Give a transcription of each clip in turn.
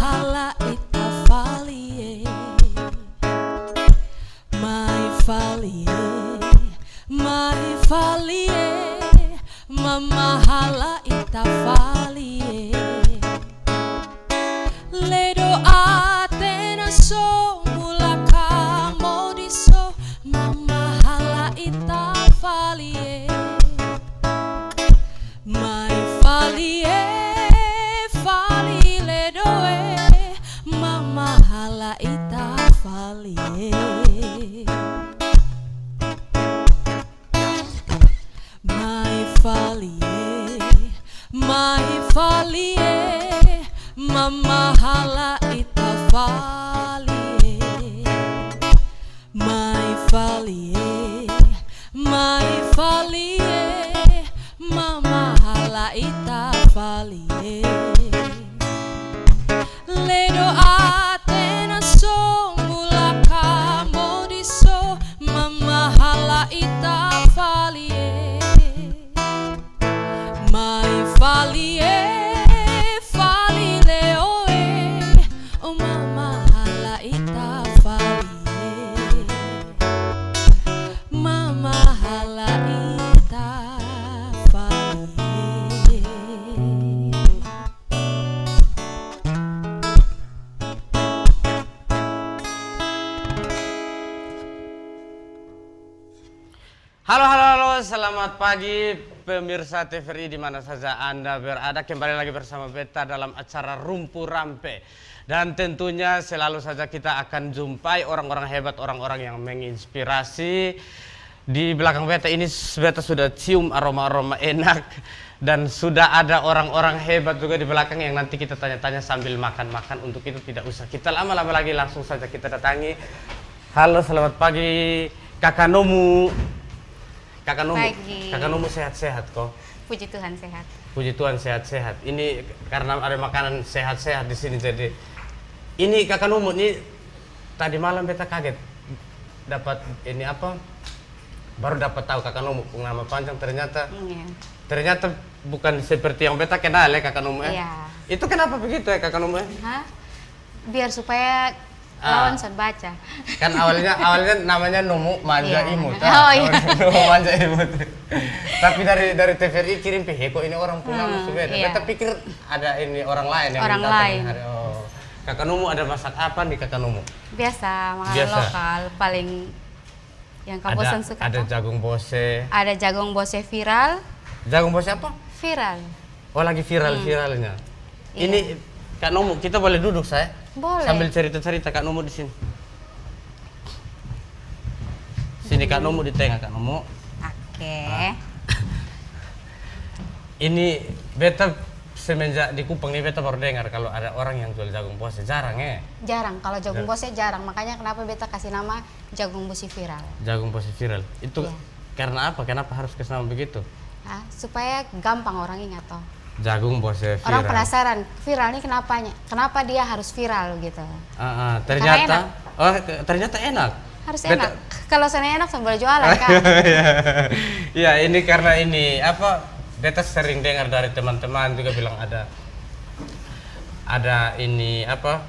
hala ita falie, mai falie, mama hala ita falie. Ledo atena so mulaka modiso, mama hala ita falie, mai falie. Hala ita falie, mai falie, mama hala ita falie, mai falie, mama hala ita falie. Ledo atena so mulaka modiso, mama hala ita falie, mai falie, falile oe, oh mama hala ita falie, mama hala ita falie. Halo, selamat pagi pemirsa TVRI di mana saja Anda berada. Kembali lagi bersama beta dalam acara Rumpu Rampe. Dan tentunya selalu saja kita akan jumpai orang-orang hebat, orang-orang yang menginspirasi. Di belakang beta ini beta sudah cium aroma-aroma enak. Dan sudah ada orang-orang hebat juga di belakang yang nanti kita tanya-tanya sambil makan-makan. Untuk itu tidak usah kita lama-lama lagi, langsung saja kita datangi. Halo, selamat pagi Kakak Nomu. Kakak Nomu sehat-sehat kok? Puji Tuhan sehat. Puji Tuhan sehat-sehat. Ini karena ada makanan sehat-sehat di sini, jadi ini Kakak Nomu ini tadi malam beta kaget dapat ini apa? Baru dapat tahu Kakak Nomu nama panjang ternyata. Iya. Ternyata bukan seperti yang beta kenal ya Kakak Nomu ya. Iya. Itu kenapa begitu ya Kakak Nomu ya? Hah? Biar supaya lawan bisa baca. Kan awalnya namanya Nomu Manja Iya. Imut. Oh iya. Nomu Manja Imut. Tapi dari TVRI kirim kok ini orang punya musuh beda. Iya. Beta pikir ada ini orang lain yang Orang datang lain. hari. Oh. Kakak Nomu ada masak apa nih Kakak Nomu? Biasa makanan Biasa. lokal paling yang kabosan suka. Ada toh. jagung bose. Ada jagung bose viral. Jagung bose apa? Viral. Oh lagi viralnya. Iya. Ini Kak Nomu, kita boleh duduk saya? Boleh. Sambil cerita-cerita Kak Nomu di sini. Sini Kak Nomu di tengah Kak Nomu. Oke. Ini beta semenjak di Kupang nih beta baru dengar kalau ada orang yang jual jagung bose, jarang ya. Jarang, kalau jagung bose jarang. Makanya kenapa beta kasih nama jagung bose viral. Jagung bose viral. Itu Iya. karena apa? Kenapa harus kasih nama begitu? Supaya gampang orang ingat toh. Jagung bose viral. Orang penasaran, viral ini kenapanya? Kenapa dia harus viral gitu? Ternyata ternyata enak. Harus Beta- enak. Kalau sana enak sambil jualan kan. Ya ini karena ini apa? Beta sering dengar dari teman-teman juga bilang ada ini apa?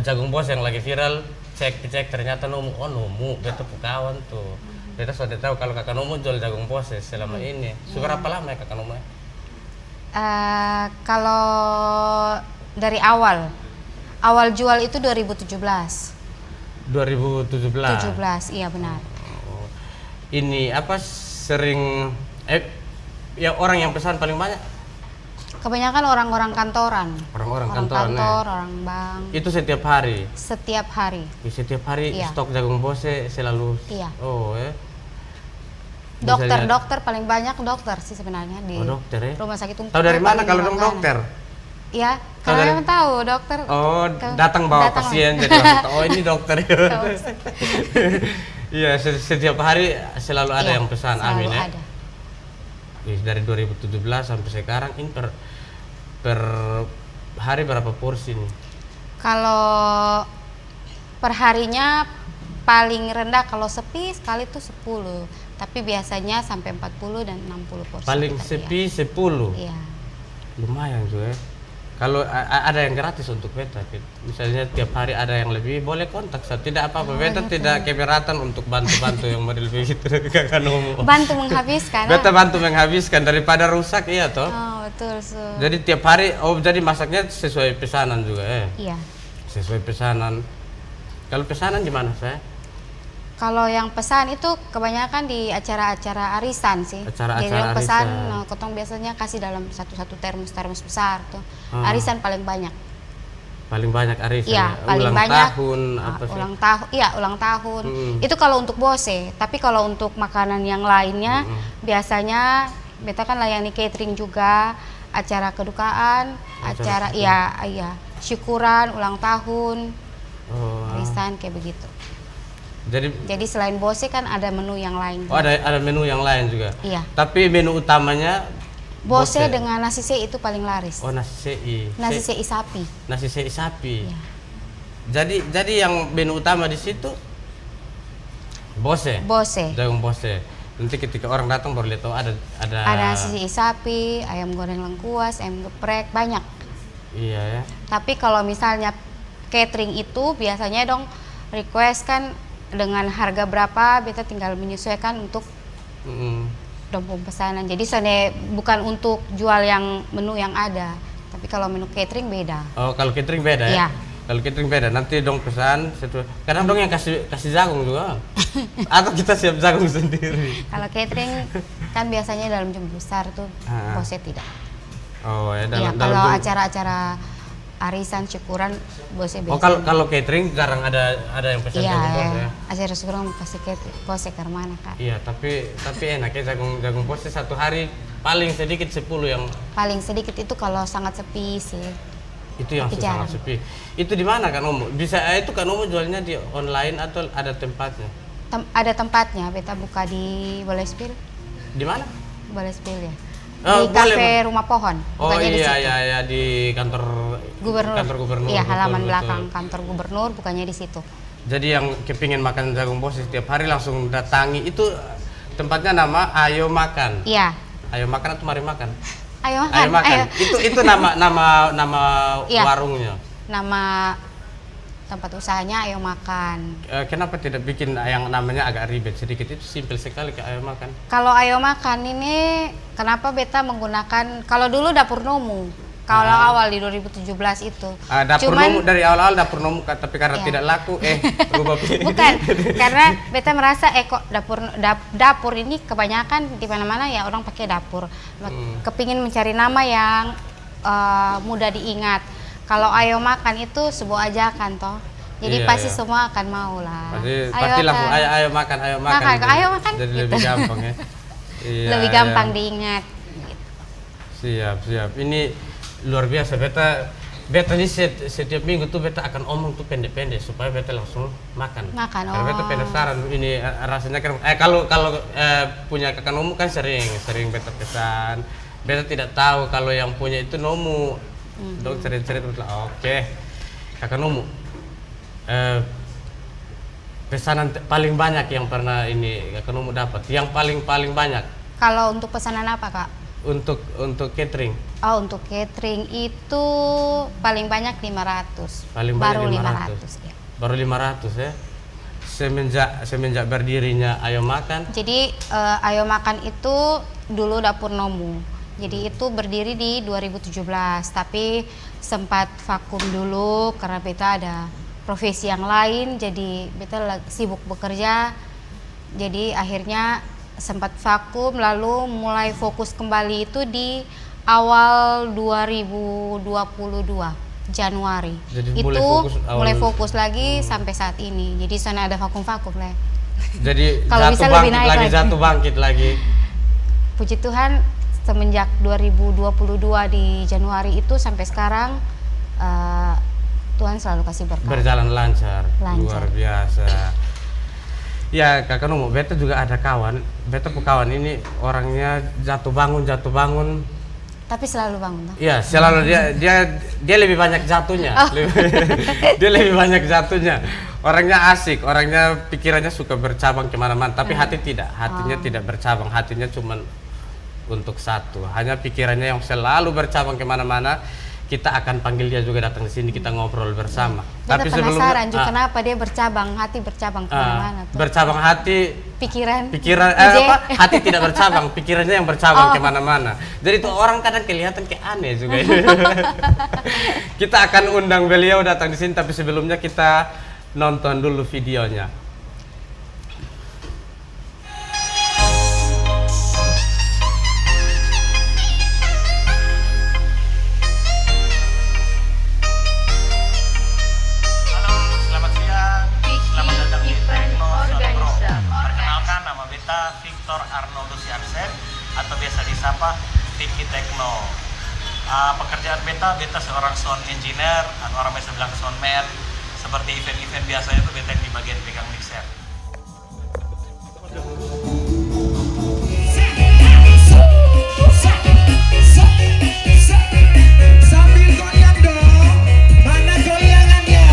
Jagung bos yang lagi viral. Cek ternyata Nomu. Oh Nomu, beta kawan tuh. Beta sudah tahu kalau Kakak Nomu jual jagung bos selama ini. Sudah berapa lama ya Kakak Nomu? Kalau dari awal jual itu 2017. 2017. Iya benar. Oh. Ini apa sering ya orang yang pesan paling banyak? Kebanyakan orang-orang kantoran. Orang-orang Orang kantoran, kantor, orang bank. Itu setiap hari. Setiap hari. Setiap hari Iya. stok jagung bose selalu. Iya. Oh ya. Bisa lihat. Dokter paling banyak dokter sih sebenarnya di Dokter ya. rumah sakit umum. Tahu dari mana kalau dong dokter? Iya, Tahu karena dari- memang tahu dokter. Oh, datang bawa pasien jadi langsung tahu, oh ini dokter. Iya, setiap hari selalu ada Iya, yang pesan. selalu Amin ya. ada. Dari 2017 sampai sekarang ini per hari berapa porsi nih? Kalau perharinya paling rendah kalau sepi sekali tuh 10, tapi biasanya sampai 40 dan 60 porsi. Paling kita, sepi 10. Iya. Lumayan juga ya. Kalau ada yang gratis untuk beta, misalnya tiap hari ada yang lebih, boleh kontak saya. Tidak apa-apa, beta tidak keberatan untuk bantu-bantu yang model begitu. Bantu menghabiskan. Beta bantu menghabiskan daripada rusak, iya toh. Oh betul. Jadi tiap hari, jadi masaknya sesuai pesanan juga ya? Iya. Sesuai pesanan. Kalau pesanan gimana saya? Kalau yang pesan itu kebanyakan di acara-acara arisan sih. Acara-acara jadi yang pesan, arisan. kotong biasanya kasih dalam satu termos besar tuh. Arisan paling banyak. Paling banyak arisan Iya, ya? paling ulang banyak. tahun apa sih? Ulang tahun. Itu kalau untuk bose. Tapi kalau untuk makanan yang lainnya, biasanya beta kan layani catering juga, acara kedukaan, acara syukuran, ulang tahun, arisan kayak begitu. Jadi selain bose kan ada menu yang lain. Oh, ada menu yang lain juga. Iya. Tapi menu utamanya Bose dengan nasi sei itu paling laris. Oh, nasi sei. Nasi sei sapi. Nasi sei sapi. Iya. Jadi yang menu utama di situ bose. Bose. Jagung bose. Nanti ketika orang datang baru lihat ada nasi sei sapi, ayam goreng lengkuas, ayam geprek, banyak. Iya ya. Tapi kalau misalnya catering itu biasanya dong request kan dengan harga berapa, beta tinggal menyesuaikan untuk dompet pesanan. Jadi soalnya bukan untuk jual yang menu yang ada, tapi kalau menu catering beda. Oh, kalau catering beda ya? Iya. Kalau catering beda, nanti dong pesan kadang dong yang kasih jagung juga. Atau kita siap jagung sendiri. Kalau catering kan biasanya dalam jumlah besar tuh, bose tidak. Oh ya, kalau acara-acara arisan syukuran bose biasa. Oh, kalau catering jarang ada yang pesan jagung bose ya. Acara syukuran pasti bose ke mana Kak? Iya, tapi enak ya jagung bose satu hari paling sedikit 10 yang paling sedikit itu kalau sangat sepi sih. Itu yang sangat sepi. Itu di mana kan Om? Bisa itu kan Om jualnya di online atau ada tempatnya? Ada tempatnya, beta buka di Bolespil. Di mana? Bolespil ya. Oh, di kafe Rumah Pohon. Oh iya, di kantor gubernur. Kantor gubernur. Iya, halaman belakang kantor gubernur, bukannya di situ. Jadi yang kepingin makan jagung bose setiap hari langsung datangi. Itu tempatnya nama Ayo Makan. Iya. Ayo Makan atau Mari Makan? Ayo Makan. Ayo. Itu nama iya. warungnya. Nama tempat usahanya Ayo Makan. Kenapa tidak bikin yang namanya agak ribet sedikit? Itu simpel sekali ke Ayo Makan. Kalau Ayo Makan ini kenapa beta menggunakan, kalau dulu dapur nomu, kalau awal di 2017 itu. Dapur nomu dari awal dapur nomu, tapi karena tidak laku rubah pilih. Bukan, karena beta merasa kok dapur ini kebanyakan di mana-mana ya orang pakai dapur. Kepingin mencari nama yang mudah diingat. Kalau Ayo Makan itu sebuah ajakan toh. Jadi pasti semua akan mau lah. Pasti langsung ayo makan. Gitu. Ayo makan. Jadi gitu. lebih gampang ya. Iya, lebih gampang diingat. Gitu. Siap. Ini luar biasa. Beta ini setiap minggu tuh beta akan omong tuh pendek-pendek supaya beta langsung makan. Karena beta penasaran ini rasanya kan. Kalau punya kakak nomu kan sering beta pesan. Beta tidak tahu kalau yang punya itu nomu. Dong cerita oke. Kakak nomu. Pesanan paling banyak yang pernah ini kakak nomu dapat. Yang paling banyak. Kalau untuk pesanan apa Kak? Untuk catering. Oh, untuk catering itu paling banyak 500. Baru 500 ya. Baru 500 ya. Semenjak berdirinya Ayo Makan. Jadi Ayo Makan itu dulu dapur nomu. Jadi itu berdiri di 2017, tapi sempat vakum dulu karena beta ada profesi yang lain, jadi beta sibuk bekerja. Jadi akhirnya sempat vakum, lalu mulai fokus kembali itu di awal 2022 Januari. Jadi itu mulai fokus lagi sampai saat ini. Jadi sana ada vakum lah. Jadi kalau bisa lebih naik lagi. Jatuh bangkit lagi. Puji Tuhan semenjak 2022 di Januari itu sampai sekarang Tuhan selalu kasih berkat. Berjalan lancar. Luar biasa. Ya kakak nomu, beta juga ada kawan. Beta kawan ini orangnya jatuh bangun. Tapi selalu bangun. Iya, selalu dia lebih banyak jatuhnya. Dia lebih banyak jatuhnya. Orangnya asik, orangnya pikirannya suka bercabang kemana-mana. Tapi hati tidak, hatinya tidak bercabang. Hatinya cuma untuk satu. Hanya pikirannya yang selalu bercabang kemana-mana. kita akan panggil dia juga datang di sini, kita ngobrol bersama. Tapi penasaran juga kenapa dia hati bercabang kemana-mana tuh. Bercabang hati, pikiran hati tidak bercabang, pikirannya yang bercabang kemana-mana. Jadi tuh orang kadang kelihatan kayak aneh juga. Kita akan undang beliau datang di sini, tapi sebelumnya kita nonton dulu videonya. Victor Arnoldus Jansen atau biasa disapa Vicky Tekno. Pekerjaan beta seorang sound engineer atau orang biasa bilang soundman. Seperti event-event biasanya tuh beta di bagian pegang mixer. Sambil goyang dong, mana goyangannya?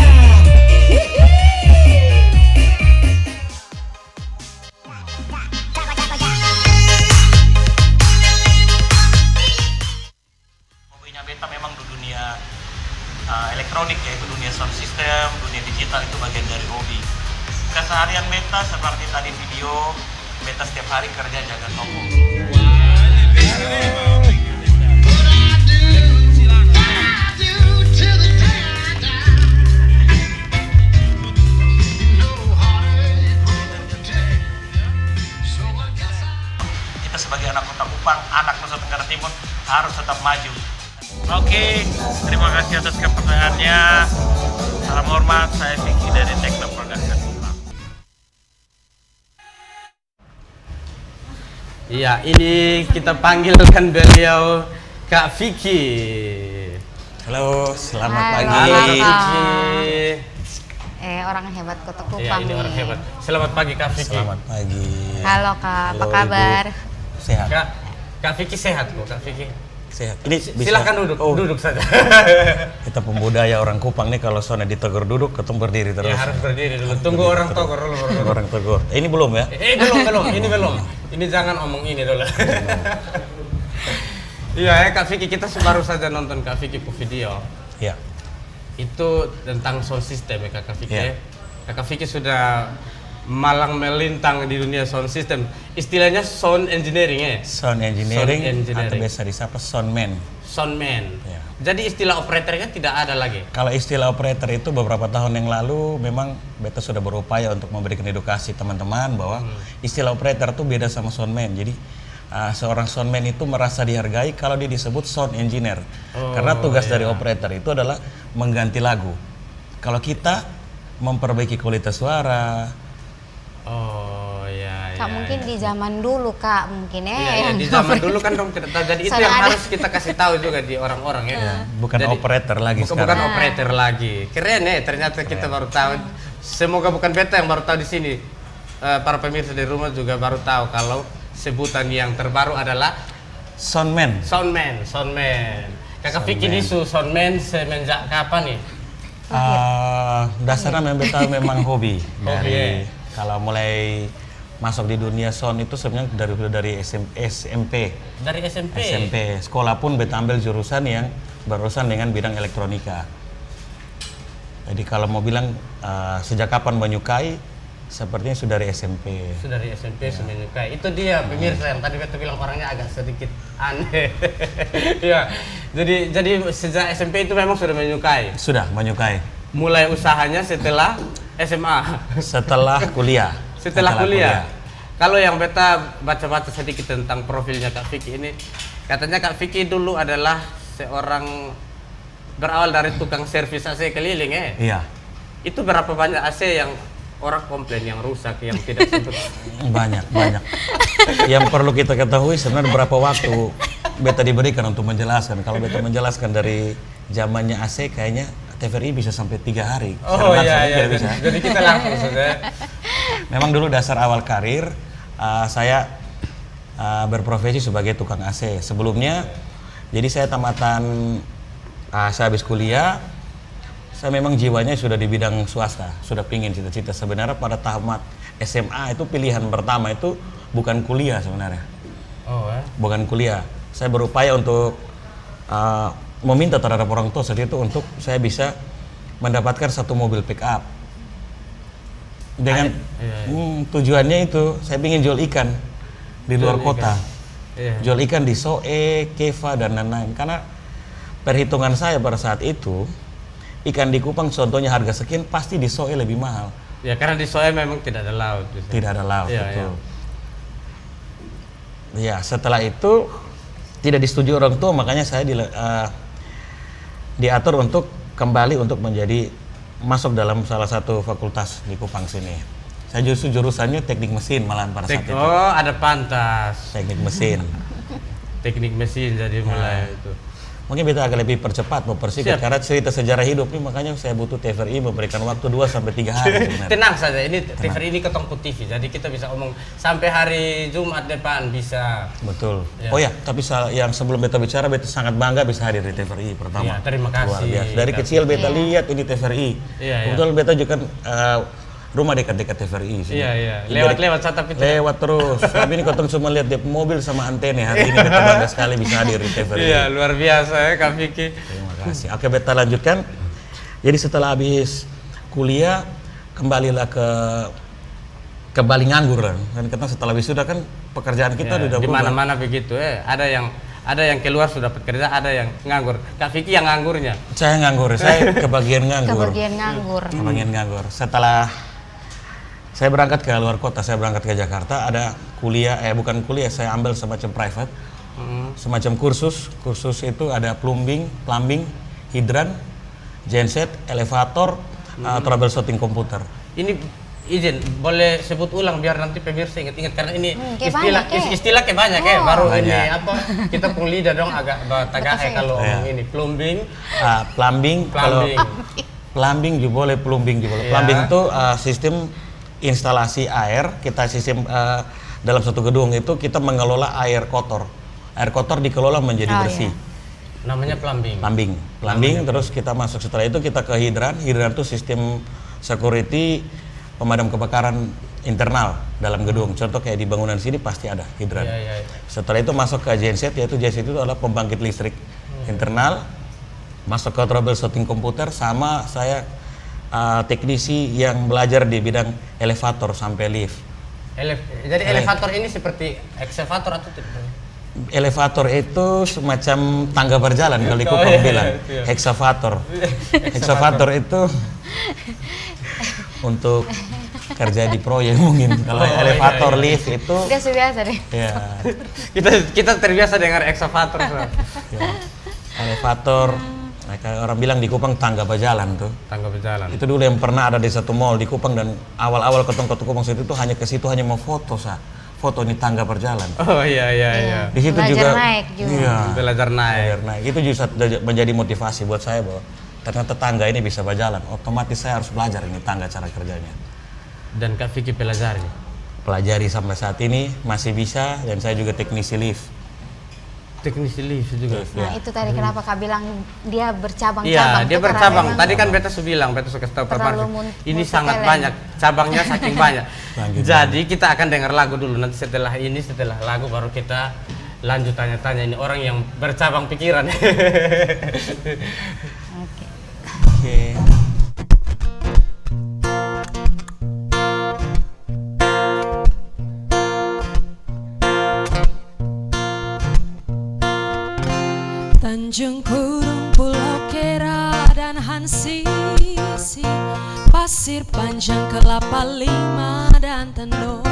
Beta memang di dunia elektronik, yaitu dunia sound system, dunia digital, itu bagian dari hobi. Keseharian beta seperti tadi video, beta setiap hari kerja jaga toko. Kita sebagai anak kota Kupang, anak Nusa Tenggara Timur harus tetap maju. Oke, terima kasih atas kepercayaannya. Salam hormat, saya Vicky dari Tekno Production. Iya, ini kita panggilkan beliau Kak Vicky. Halo, selamat pagi. Halo Kak Vicky. Orang hebat Kota Kupang. Iya, ini orang hebat. Selamat pagi Kak Vicky. Selamat pagi. Halo Kak, apa Halo, kabar? Ibu. Sehat. Kak Vicky sehat kok, Kak Vicky. Sehat. Ini bisa. Silahkan duduk, duduk saja. Kita pembudaya orang Kupang nih kalau soalnya ditegur duduk, ketemu berdiri terus. Ya harus berdiri dulu. Tunggu orang tegur dulu. Orang tegur. Ini belum ya? Belum. Ini belum. Ini jangan omong ini dulu. Iya ya Kak Vicky, kita baru saja nonton Kak Vicky ke video. Iya. Itu tentang sound system ya Kak Vicky. Iya. Kak Vicky sudah malang melintang di dunia sound system. Istilahnya sound engineering ya? Sound engineering atau biasa disapa soundman. Soundman. Ya. Jadi istilah operatornya tidak ada lagi? Kalau istilah operator itu beberapa tahun yang lalu memang beta sudah berupaya untuk memberikan edukasi teman-teman bahwa istilah operator itu beda sama soundman. Jadi seorang soundman itu merasa dihargai kalau dia disebut sound engineer. Karena tugas dari operator itu adalah mengganti lagu. Kalau kita memperbaiki kualitas suara. Oh ya. Kak mungkin di zaman dulu Kak mungkin ya. Iya, di zaman dulu kan dong tidak tahu. Jadi itu yang harus kita kasih tahu juga di orang-orang ya. Bukan Jadi, operator lagi sekarang. Bukan operator lagi. Keren ya, ternyata kita baru tahu. Semoga bukan beta yang baru tahu di sini. Para pemirsa di rumah juga baru tahu kalau sebutan yang terbaru adalah Soundman. Kakak Vicky ini soundman semenjak kapan nih? Dasarnya memang hobi. Hobi. Kalau mulai masuk di dunia sound itu sebenarnya dari SMP. Dari SMP. Sekolah pun beta ambil jurusan yang berurusan dengan bidang elektronika. Jadi kalau mau bilang sejak kapan menyukai, sepertinya sudah dari SMP. Sudah dari SMP sudah menyukai. Itu dia pemirsa yang tadi beta bilang orangnya agak sedikit aneh. Ya. Jadi sejak SMP itu memang sudah menyukai. Sudah menyukai. Mulai usahanya setelah SMA. Setelah kuliah. Setelah kuliah. Kalau yang beta baca-baca sedikit tentang profilnya Kak Vicky ini, katanya Kak Vicky dulu adalah seorang berawal dari tukang servis AC keliling ya. Iya. Itu berapa banyak AC yang orang komplain yang rusak, yang tidak sempat? Banyak. Yang perlu kita ketahui sebenarnya berapa waktu beta diberikan untuk menjelaskan. Kalau beta menjelaskan dari zamannya AC kayaknya TVRI bisa sampai 3 hari. Oh iya. Jadi kita langsung saja. Memang dulu dasar awal karir saya berprofesi sebagai tukang AC. Sebelumnya, jadi saya tamatan, saya habis kuliah, saya memang jiwanya sudah di bidang swasta, sudah pingin cita-cita. Sebenarnya pada tamat SMA itu pilihan pertama itu bukan kuliah sebenarnya. Oh Bukan kuliah. Saya berupaya untuk meminta terhadap orang tua saat itu untuk saya bisa mendapatkan satu mobil pick up. Dengan tujuannya itu saya ingin jual ikan di luar kota. Jual ikan di Soe, Keva dan lain-lain. Karena perhitungan saya pada saat itu ikan di Kupang contohnya harga sekian, pasti di Soe lebih mahal. Ya karena di Soe memang tidak ada laut. Tidak ada laut, ya, betul. Ya, setelah itu tidak disetujui orang tua, makanya saya diatur untuk kembali untuk menjadi masuk dalam salah satu fakultas di Kupang sini. Saya justru jurusannya teknik mesin malahan pada saat itu. Oh, ada pantas. Teknik mesin. Teknik mesin jadi mulai itu. Mungkin kita agak lebih percepat mempersingkat karena cerita sejarah hidup ini, makanya saya butuh TVRI memberikan waktu 2-3 hari sebenarnya. Tenang saja, ini TVRI ini ketongku TV, jadi kita bisa omong sampai hari Jumat depan bisa. Betul. Ya. Oh ya, tapi yang sebelum beta bicara, beta sangat bangga bisa hadir di TVRI pertama. Ya, terima kasih. Luar biasa. Dari kecil beta lihat ini TVRI. Kebetulan beta juga kan rumah dekat-dekat TVRI. Iya. Lewat-lewat tapi lewat terus. Tapi ini ketemu cuma lihat mobil sama antena. Hari ini beta bangga sekali bisa hadir di TVRI. Iya, luar biasa ya Kak Vicky. Terima kasih. Oke, beta lanjutkan. Jadi setelah habis kuliah kembalilah ke Bali nganggur kan. Kita setelah wisuda kan pekerjaan kita udah di berubah. mana-mana begitu ada yang keluar sudah dapat kerja, ada yang nganggur. Kak Vicky yang nganggurnya. Saya nganggur, saya kebagian nganggur. Kebagian nganggur. Setelah saya berangkat ke luar kota, saya berangkat ke Jakarta, ada kuliah, bukan kuliah, saya ambil semacam private, semacam kursus itu ada plumbing, hidran, genset, elevator, troubleshooting komputer. Ini izin, boleh sebut ulang biar nanti pemirsa ingat-ingat karena ini istilah kayak banyak baru banyak. ini apa kita pun lidah dong agak tagah kalau ini plumbing, plumbing juga boleh, plumbing juga boleh. Plumbing itu sistem instalasi air, kita sistem dalam satu gedung itu kita mengelola air kotor. Air kotor dikelola menjadi bersih. Namanya plumbing. Plumbing terus kita masuk, setelah itu kita ke hidran. Hidran itu sistem security pemadam kebakaran internal dalam gedung. Contoh kayak di bangunan sini pasti ada hidran. Setelah itu masuk ke genset, yaitu genset itu adalah pembangkit listrik internal. Masuk ke troubleshooting komputer, sama saya teknisi yang belajar di bidang elevator sampai lift. Jadi elevator ini seperti excavator atau tidak? Elevator itu semacam tangga berjalan kalau di Kupang bilang. Excavator. Excavator itu untuk kerja di proyek mungkin. Kalau elevator lift itu biasa deh. Ya. Kita terbiasa dengar excavator. Elevator, orang bilang di Kupang tangga berjalan tuh. Tangga berjalan. Itu dulu yang pernah ada di satu mall di Kupang, dan awal-awal ketemu Kupang situ tuh hanya ke situ hanya mau foto foto ini tangga berjalan. Oh iya. Di situ belajar juga naik juga. Iya, belajar naik. Itu juga menjadi motivasi buat saya bahwa ternyata tangga ini bisa berjalan. Otomatis saya harus belajar ini tangga cara kerjanya. Dan Kak Vicky pelajari sampai saat ini masih bisa, dan saya juga teknisi lift. Teknisi lift juga. Nah, itu tadi kenapa Kak bilang dia bercabang-cabang. Iya, dia tuh bercabang. karena Tadi kan beta sudah bilang, beta suka tahu ini sangat multi-talent. banyak, cabangnya saking banyak. Jadi kita akan dengar lagu dulu, nanti setelah lagu baru kita lanjut tanya-tanya ini orang yang bercabang pikiran. Oke. Tanjung Kurung, Pulau Kera dan Hansisi, Pasir Panjang, Kelapa Lima dan Tenun.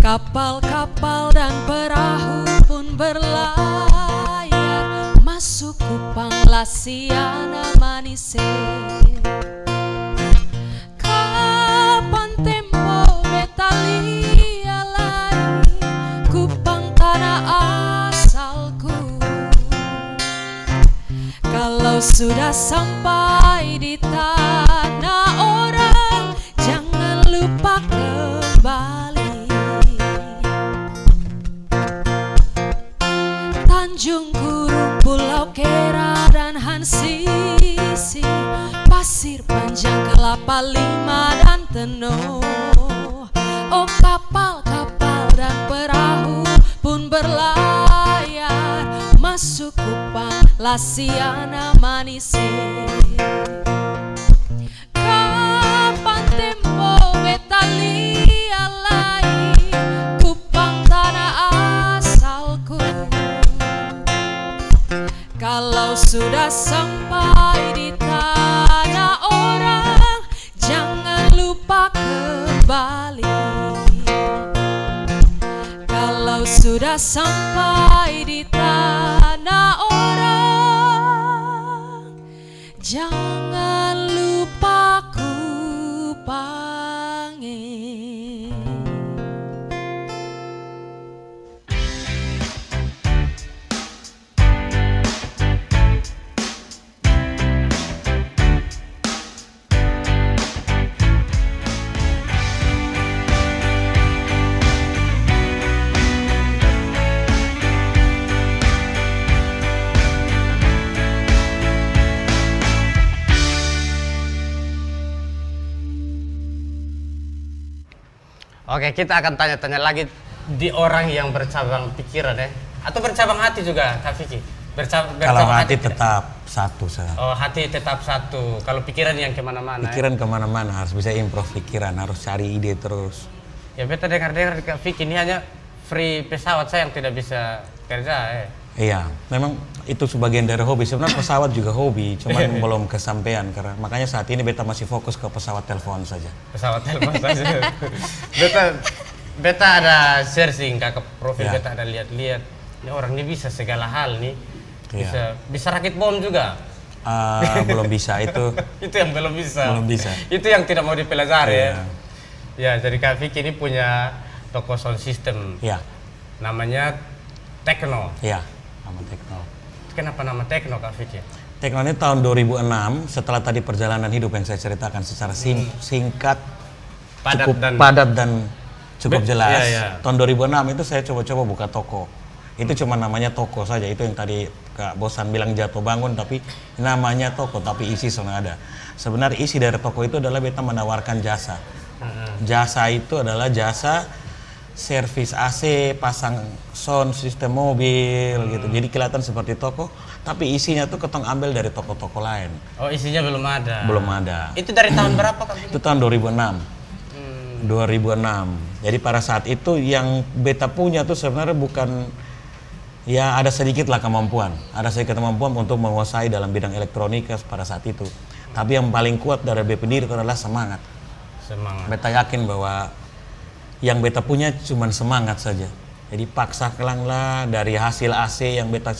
Kapal-kapal dan perahu pun berlayar masuk Kupang, Lasiana, Manise. Kapan tempo beta lia lagi Kupang tanah asalku. Kalau sudah sampai di tanah orang, jangan lupa kembali. Tanjung Kurung, Pulau Kera dan Hansisi, Pasir Panjang, Kelapa Lima dan Tenun. Oh, kapal-kapal dan perahu pun berlayar masuk Kupang, La siana manise kapan tempo beta lialai kupang tanah asalku. Kalau sudah sampai di tanah orang, jangan lupa kembali. Kalau sudah sampai di tanah orang, jangan lupa ku panggil. Oke, kita akan tanya-tanya lagi di orang yang bercabang pikiran ya, atau bercabang hati juga, Kak Vicky. Kalau hati tetap satu, Sir. Oh, hati tetap satu. Kalau pikiran yang kemana-mana. Pikiran kemana-mana, harus bisa improve pikiran, harus cari ide terus. Ya, beta dengar-dengar Kak Vicky ini hanya free pesawat saya yang tidak bisa kerja. Iya, memang itu sebagian dari hobi. Sebenarnya pesawat juga hobi, cuman belum kesampaian karena makanya saat ini beta masih fokus ke pesawat telepon saja. Pesawat telepon saja. Beta ada searching ke profil beta, ada lihat-lihat. Ini orang ini bisa segala hal nih. Bisa rakit bom juga. Belum bisa itu. Itu yang belum bisa. Belum bisa. Itu yang tidak mau dipelajari ya. Ya, jadi Kak Vicky ini punya toko sound system. Iya. Namanya Tekno. Iya, nama Tekno. Kenapa nama Tekno, Kak Vicky? Tekno ini tahun 2006, setelah tadi perjalanan hidup yang saya ceritakan secara singkat, cukup padat dan cukup jelas. Tahun 2006 itu saya coba-coba buka toko. Itu cuma namanya toko saja, itu yang tadi Kak Bosan bilang jatuh bangun, tapi namanya toko, tapi isi sudah ada. Sebenarnya isi dari toko itu adalah beta menawarkan jasa. Jasa itu adalah jasa servis AC, pasang sound sistem mobil gitu. Jadi kelihatan seperti toko, tapi isinya tuh ketong ambil dari toko-toko lain. Oh, isinya belum ada. Belum ada. Itu dari tahun berapa, Kak? Itu tahun 2006. 2006. Jadi pada saat itu yang beta punya tuh sebenarnya bukan, ya ada sedikit lah kemampuan. Ada sedikit kemampuan untuk menguasai dalam bidang elektronika pada saat itu. Tapi yang paling kuat dari beta sendiri itu adalah semangat. Semangat. Beta yakin bahwa yang beta punya cuma semangat saja. Jadi paksa kelanglah dari hasil AC yang beta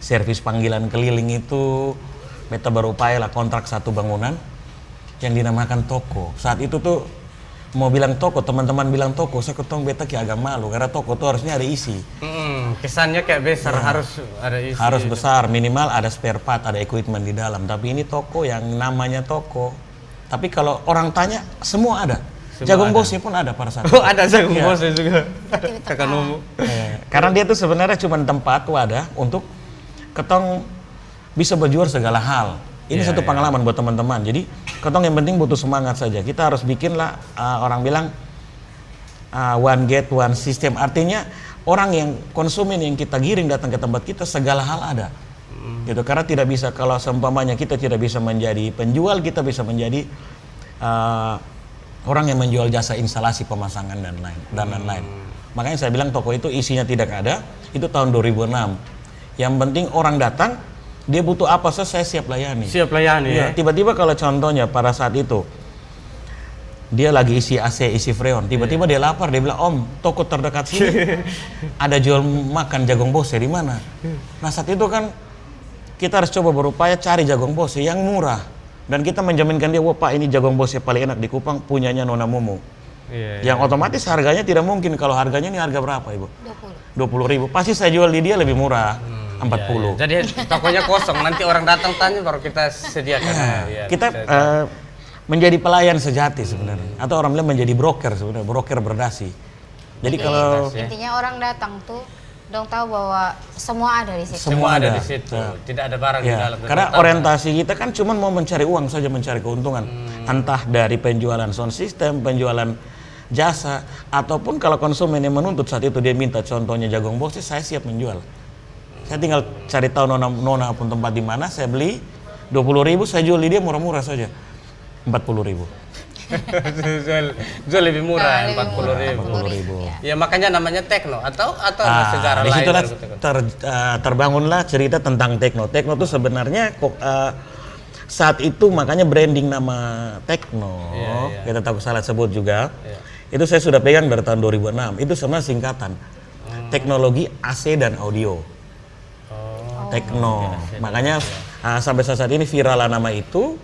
servis panggilan keliling itu, beta berupaya lah kontrak satu bangunan yang dinamakan toko. Saat itu tuh mau bilang toko, teman-teman bilang toko, saya ketong beta kayak agak malu karena toko tuh harusnya ada isi. Kesannya kayak besar, harus ada isi. Harus besar, minimal ada spare part, ada equipment di dalam. Tapi ini toko yang namanya toko. Tapi kalau orang tanya, semua ada. Jagung Bose pun ada pada saat itu. Oh, ada Jagung Bose juga. Kakak Numu. Karena dia tuh sebenarnya cuma tempat wadah untuk ketong bisa berjuang segala hal. Ini satu pengalaman buat teman-teman. Jadi ketong yang penting butuh semangat saja. Kita harus bikin lah, orang bilang one gate one system. Artinya orang yang konsumen yang kita giring datang ke tempat kita segala hal ada. Gitu. Karena tidak bisa kalau seumpamanya kita tidak bisa menjadi penjual, kita bisa menjadi orang yang menjual jasa instalasi pemasangan dan lain-lain. Makanya saya bilang toko itu isinya tidak ada. Itu tahun 2006. Yang penting orang datang, dia butuh apa saja saya siap layani. Siap layani ya. Tiba-tiba kalau contohnya pada saat itu dia lagi isi AC, isi freon, tiba-tiba dia lapar, dia bilang, "Om, toko terdekat sini ada jual makan Jagung Bose di mana?" Nah, saat itu kan kita harus coba berupaya cari Jagung Bose yang murah. Dan kita menjaminkan dia, wah Pak ini Jagung Bose paling enak di Kupang, punyanya Nona Mumu. Yang otomatis harganya tidak mungkin, kalau harganya ini harga berapa Ibu? 20.000. Pasti saya jual di dia lebih murah, 40. Jadi tokonya kosong, nanti orang datang tanya baru kita sediakan. Kita menjadi pelayan sejati sebenarnya. Atau orang bilang menjadi broker sebenarnya, broker berdasi. Jadi kalau intinya orang datang tuh dong tahu bahwa semua ada di situ. Semua ada di situ. Tidak ada barang di dalam. Karena orientasi kita kan cuma mau mencari uang saja, mencari keuntungan. Entah dari penjualan sound system, penjualan jasa, ataupun kalau konsumen yang menuntut saat itu dia minta contohnya Jagung Bose, saya siap menjual. Saya tinggal cari tahu nona pun tempat di mana, saya beli 20.000, saya jual di dia murah-murah saja 40.000. Jual lebih murah, Lebih 40.000. ya. Ya makanya namanya tekno atau sejarah di lain. situlah dari tekno? terbangunlah cerita tentang tekno. Tekno itu sebenarnya saat itu makanya branding nama tekno. Iya. Kita tahu salah sebut juga. Iya. Itu saya sudah pegang dari tahun 2006. Itu sebenarnya singkatan. Teknologi AC dan audio. Tekno. Makanya sampai saat ini viral nama itu.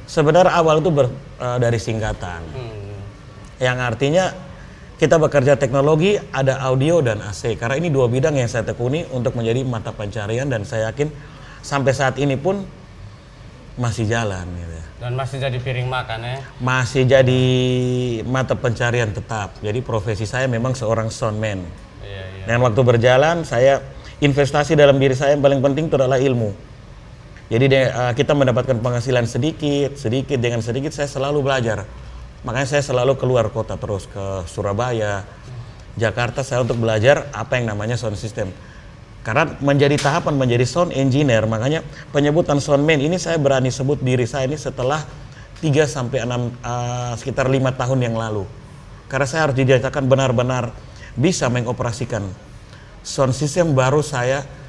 Sebenarnya awal itu dari singkatan. Yang artinya kita bekerja teknologi, ada audio dan AC. Karena ini dua bidang yang saya tekuni untuk menjadi mata pencarian dan saya yakin sampai saat ini pun masih jalan gitu. Dan masih jadi piring makan ya. Masih jadi mata pencarian tetap. Jadi profesi saya memang seorang soundman. Iya. Dan waktu berjalan saya investasi dalam diri saya yang paling penting itu adalah ilmu. Jadi kita mendapatkan penghasilan sedikit dengan sedikit saya selalu belajar. Makanya saya selalu keluar kota terus ke Surabaya, Jakarta saya untuk belajar apa yang namanya sound system. Karena menjadi tahapan menjadi sound engineer, makanya penyebutan soundman ini saya berani sebut diri saya ini setelah 3 sampai 6 sekitar 5 tahun yang lalu. Karena saya harus dinyatakan benar-benar bisa mengoperasikan sound system, baru saya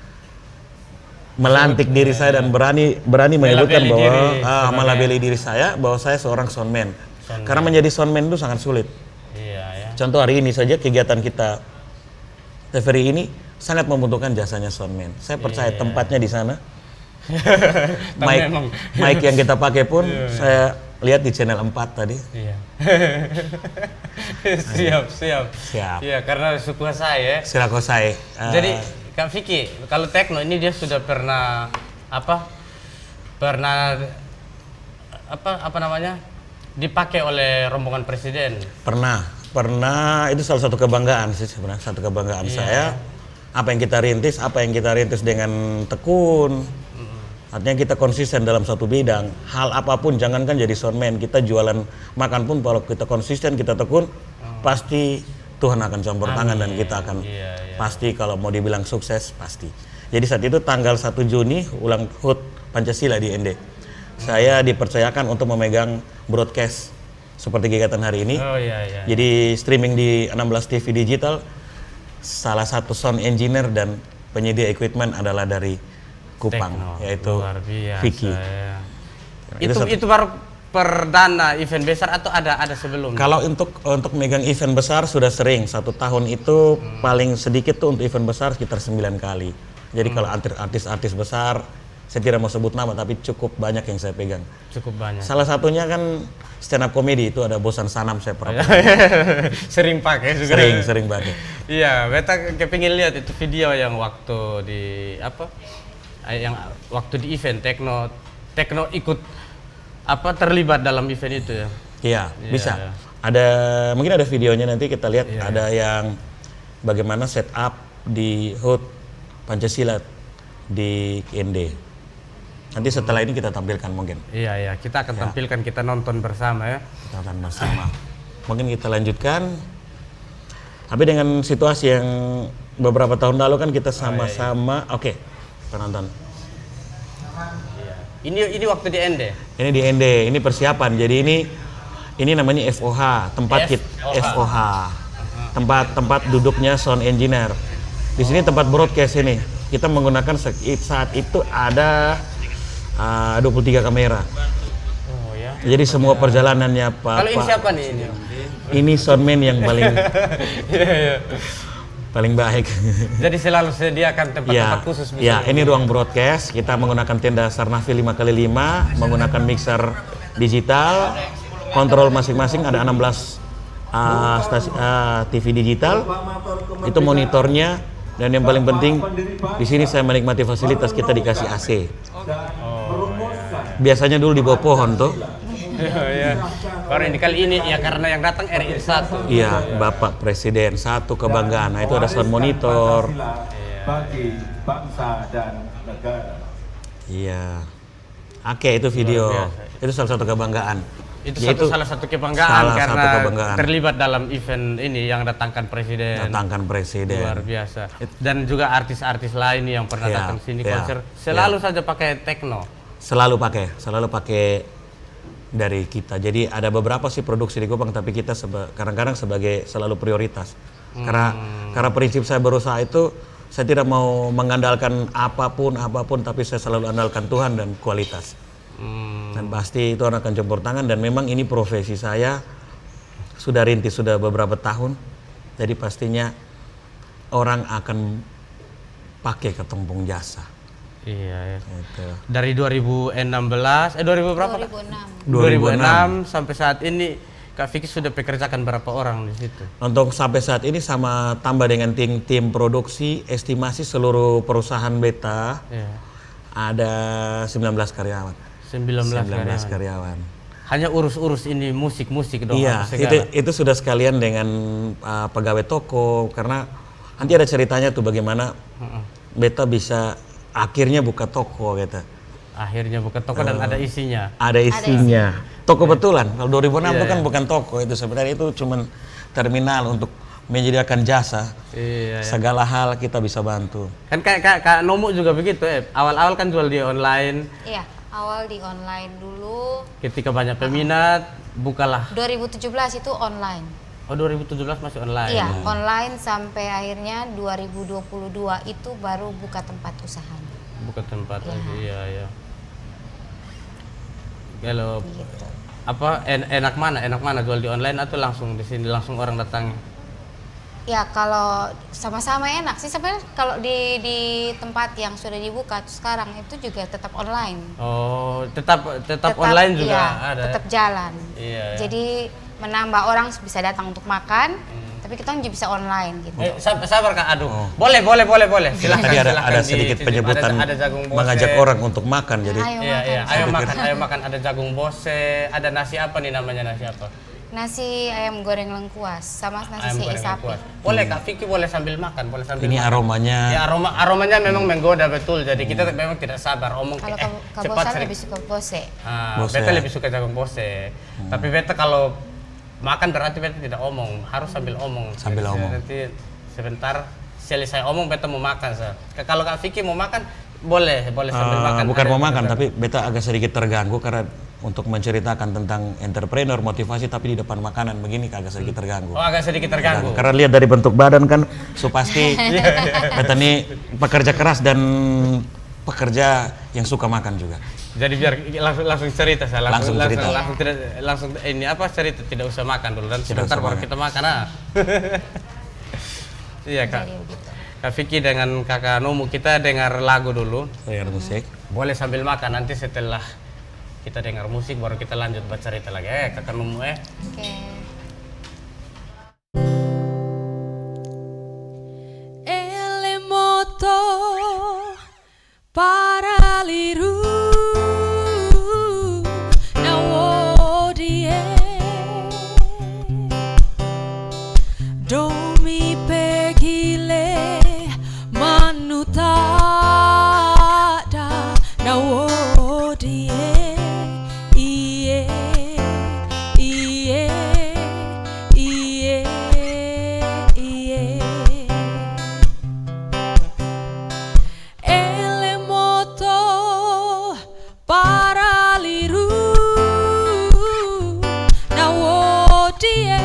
melantik diri saya dan berani menyebutkan bahwa melabeli diri saya bahwa saya seorang soundman. Karena menjadi soundman itu sangat sulit. Iya ya. Contoh hari ini saja kegiatan kita TVRI ini sangat membutuhkan jasanya soundman. Saya percaya tempatnya di sana. mic yang kita pakai pun saya lihat di channel 4 tadi. Iya. Siap. Iya, karena suku saya. Silakan saya. Jadi Kak Vicky, kalau tekno ini dia sudah pernah dipakai oleh rombongan presiden. Pernah itu salah satu kebanggaan sih sebenarnya, satu kebanggaan saya. Apa yang kita rintis dengan tekun. Artinya kita konsisten dalam satu bidang. Hal apapun, jangankan jadi soundman, kita jualan makan pun kalau kita konsisten, kita tekun, pasti Tuhan akan campur tangan dan kita akan pasti kalau mau dibilang sukses pasti. Jadi saat itu tanggal 1 Juni ulang HUT Pancasila di ND. Saya dipercayakan untuk memegang broadcast seperti kegiatan hari ini. Jadi streaming di 16 TV digital. Salah satu sound engineer dan penyedia equipment adalah dari Kupang, Tekno, yaitu luar biasa, Vicky. Ya. Itu baru perdana event besar atau ada sebelumnya? Kalau untuk megang event besar sudah sering. 1 tahun itu paling sedikit tuh untuk event besar sekitar 9 kali. Jadi kalau artis-artis besar, saya tidak mau sebut nama tapi cukup banyak yang saya pegang. Cukup banyak. Salah satunya kan stand up comedy itu ada Bosan Sanam saya pernah. Sering pakai juga. Sering pakai. Iya, beta kepingin lihat itu video yang waktu di di event Tekno ikut terlibat dalam event itu ya. Iya, bisa. Mungkin ada videonya nanti kita lihat. Ada yang bagaimana setup di HUT Pancasila di ND. Nanti setelah ini kita tampilkan mungkin. Iya, kita akan tampilkan, kita nonton bersama ya. Kita akan bersama. Mungkin kita lanjutkan. Tapi dengan situasi yang beberapa tahun lalu kan kita sama-sama, penonton. Ini waktu di ND. Ini di ND, ini persiapan. Jadi ini namanya FOH, FOH. Tempat duduknya sound engineer. Di sini tempat broadcast ini. Kita menggunakan saat itu ada 23 kamera. Oh ya. Jadi semua perjalanannya Kalau ini siapa nih ini? Ini soundman yang paling baik. Jadi selalu sediakan tempat-tempat khusus. Ini ruang broadcast. Kita menggunakan tenda Sarnavi 5x5, menggunakan mixer digital, kontrol masing-masing ada 16 TV digital. Itu monitornya, dan yang paling penting di sini saya menikmati fasilitas kita dikasih AC. Biasanya dulu di bawah pohon tuh. Baru ini kali ini ya karena yang datang RI 1. Iya, Bapak Presiden, satu kebanggaan. Nah, itu ada sound monitor. Bagi bangsa dan negara. Iya. Oke, itu video. Itu salah satu kebanggaan. Itu Yaitu salah satu kebanggaan salah karena satu kebanggaan. terlibat dalam event ini yang datangkan presiden. Luar biasa. Dan juga artis-artis lain yang pernah Iya, datang sini iya, konser selalu saja pakai techno. Selalu pakai dari kita. Jadi ada beberapa sih produksi di Kupang, tapi kita kadang-kadang sebagai selalu prioritas. Karena prinsip saya berusaha itu, saya tidak mau mengandalkan apapun, tapi saya selalu andalkan Tuhan dan kualitas. Dan pasti itu akan campur tangan, dan memang ini profesi saya sudah rintis sudah beberapa tahun, jadi pastinya orang akan pakai ketumpung jasa. Iya ya. Gitu. Dari 2016 2000 berapa? 2006. 2006 sampai saat ini Kak Vicky sudah pekerjakan berapa orang di situ? Untuk sampai saat ini sama tambah dengan tim produksi, estimasi seluruh perusahaan Beta ada 19 karyawan. 19 karyawan. Hanya urus ini musik dong. Iya, itu sudah sekalian dengan pegawai toko, karena nanti ada ceritanya tuh bagaimana Beta bisa akhirnya buka toko gitu. Akhirnya buka toko dan ada isinya. Ada isinya. Toko betulan. Kalau 2006 itu kan iya. bukan toko, itu sebenarnya itu cuman terminal untuk menyediakan jasa. Iya. Segala hal kita bisa bantu. Kan kayak Kak Nomu juga begitu awal-awal kan jual di online. Iya, awal di online dulu. Ketika banyak peminat, bukalah. 2017 itu online. Oh 2017 masih online. Iya, online sampai akhirnya 2022 itu baru buka tempat usaha. Buka tempat lagi, iya. Kalau Gitu. enak mana jual di online atau langsung di sini langsung orang datang? Ya kalau sama-sama enak sih sebenarnya, kalau di tempat yang sudah dibuka sekarang itu juga tetap online. Oh, tetap online juga iya, ada. Tetap jalan. Iya. Jadi menambah orang bisa datang untuk makan, tapi kita juga bisa online gitu. Sabar Kak, aduh. Boleh. Silakan. Tadi ada sedikit penyebutan ada jagung bose. mengajak orang untuk makan, jadi Ayo Iya, ayo makan. Ada jagung bose, ada nasi apa nih namanya, nasi apa? Nasi ayam goreng lengkuas sama nasi Ayam sei goreng sapi. kuah. Boleh Kak Vicky boleh sambil makan, ini aromanya. Ya aromanya memang menggoda betul. Jadi kita memang tidak sabar omong Kalau cepat kabosan sering. lebih suka bose. Bose. Beta lebih suka jagung bose. Tapi beta kalau makan berarti beta tidak omong, harus sambil omong. Sambil Jadi omong. Nanti sebentar selesai omong beta mau makan. Kalau Kak Vicky mau makan boleh sambil makan. Bukan Ada mau makan, beberapa. tapi beta agak sedikit terganggu karena untuk menceritakan tentang entrepreneur, motivasi, tapi di depan makanan begini agak sedikit terganggu. Oh agak sedikit terganggu. Karena lihat dari bentuk badan kan, so pasti beta ini pekerja keras dan pekerja yang suka makan juga. Jadi biar langsung cerita saya Langsung cerita. langsung ini apa cerita, tidak usah makan dulu dan Tidak sebentar usah baru makan. kita makan Iya Kak. Jadi begitu. Kak Vicky dengan Kakak Nomu kita dengar lagu dulu. Dengar musik. Boleh sambil makan, nanti setelah kita dengar musik baru kita lanjut bercerita lagi. Kakak Nomu Oke. Elemoto paraliru nawodie domi pegile manutada nawodie iye iye iye iye Elemoto paraliru nawodie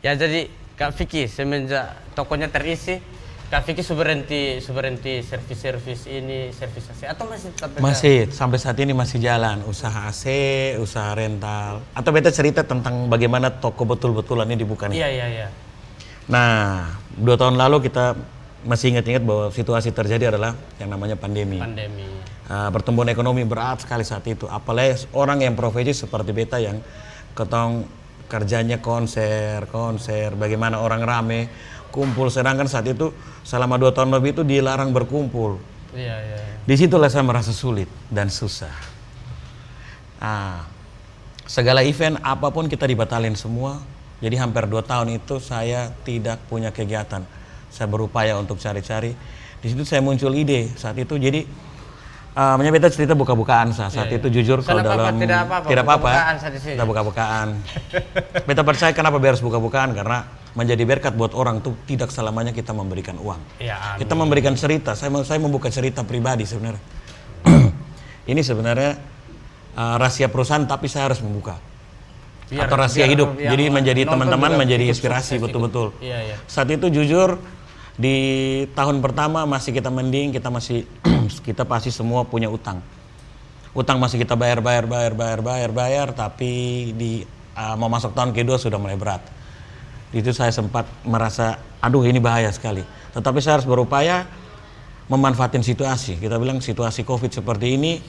Ya jadi Kak Vicky semenjak tokonya terisi, Kak Vicky berhenti servis ini, servis AC atau masih tetap berjalan? Masih, sampai saat ini masih jalan. Usaha AC, usaha rental. Atau beta cerita tentang bagaimana toko betul-betulan ini dibuka nih. Iya. Nah, 2 tahun lalu kita masih ingat-ingat bahwa situasi terjadi adalah yang namanya pandemi. Pertumbuhan ekonomi berat sekali saat itu. Apalagi orang yang profesi seperti beta yang ketong kerjanya konser, bagaimana orang rame, kumpul. Sedangkan saat itu selama 2 tahun lebih itu dilarang berkumpul. Iya. Disitulah saya merasa sulit dan susah. Segala event apapun kita dibatalin semua. Jadi hampir 2 tahun itu saya tidak punya kegiatan. Saya berupaya untuk cari-cari. Di situ saya muncul ide saat itu. Jadi beta cerita buka-bukaan saat itu jujur kalau dalam tidak apa-apa. Kita buka-bukaan. Beta percaya kenapa harus buka-bukaan, karena menjadi berkat buat orang tuh tidak selamanya kita memberikan uang. Ya, kita memberikan cerita. Saya membuka cerita pribadi sebenarnya. Ini sebenarnya rahasia perusahaan tapi saya harus membuka. Atau rahasia hidup. Jadi menjadi teman-teman menjadi inspirasi betul-betul. Iya. Saat itu jujur di tahun pertama masih kita mending, kita pasti semua punya utang. Utang masih kita bayar, tapi mau masuk tahun kedua sudah mulai berat. Itu saya sempat merasa, aduh ini bahaya sekali. Tetapi saya harus berupaya memanfaatin situasi. Kita bilang situasi COVID seperti ini,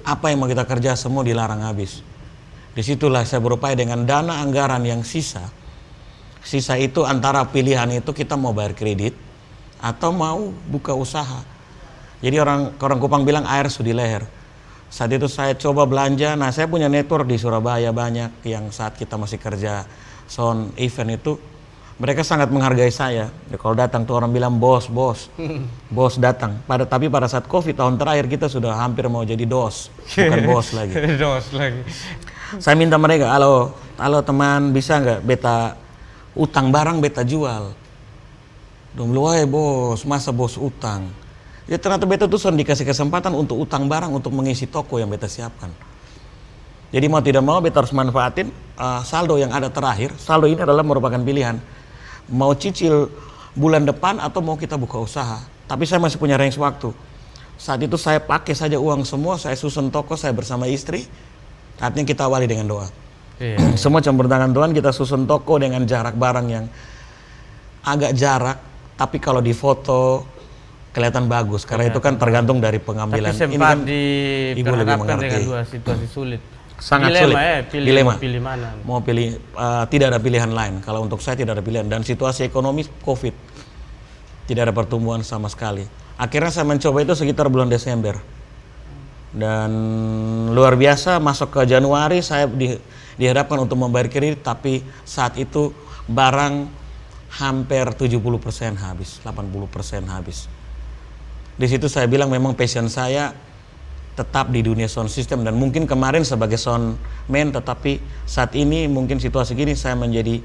apa yang mau kita kerja semua dilarang habis. Disitulah saya berupaya dengan dana anggaran yang sisa. Sisa itu antara pilihan itu kita mau bayar kredit atau mau buka usaha. Jadi orang Kupang bilang air sudah di leher. Saat itu saya coba belanja. Nah, saya punya network di Surabaya banyak yang saat kita masih kerja sound event itu mereka sangat menghargai saya. Ya, kalau datang tuh orang bilang bos datang. Tapi pada saat COVID tahun terakhir kita sudah hampir mau jadi dos, bukan bos lagi. Dos lagi. Saya minta mereka, halo teman, bisa nggak beta utang barang beta jual? Dong, bos, masa bos utang? Ya ternyata beta tuh sudah dikasih kesempatan untuk utang barang untuk mengisi toko yang beta siapkan. Jadi mau tidak mau beta harus manfaatin saldo yang ada terakhir. Saldo ini adalah merupakan pilihan. Mau cicil bulan depan atau mau kita buka usaha. Tapi saya masih punya range waktu. Saat itu saya pakai saja uang semua, saya susun toko, saya bersama istri. Artinya kita awali dengan doa. Iya. Semua campur tangan Tuhan, kita susun toko dengan jarak barang yang agak jarak. Tapi kalau di foto kelihatan bagus, karena itu kan tergantung dari pengambilan. Tapi sempat ini kan ibu lebih mengerti dengan 2 situasi sulit. Sangat dilema, sulit. Dilema. Mau pilih mana? Mau pilih, tidak ada pilihan lain. Kalau untuk saya tidak ada pilihan. Dan situasi ekonomi COVID, tidak ada pertumbuhan sama sekali. Akhirnya saya mencoba itu sekitar bulan Desember. Dan luar biasa, masuk ke Januari saya dihadapkan untuk membayar kredit, tapi saat itu barang hampir 70% habis, 80% habis. Di situ saya bilang memang passion saya tetap di dunia sound system, dan mungkin kemarin sebagai sound man, tetapi saat ini mungkin situasi gini saya menjadi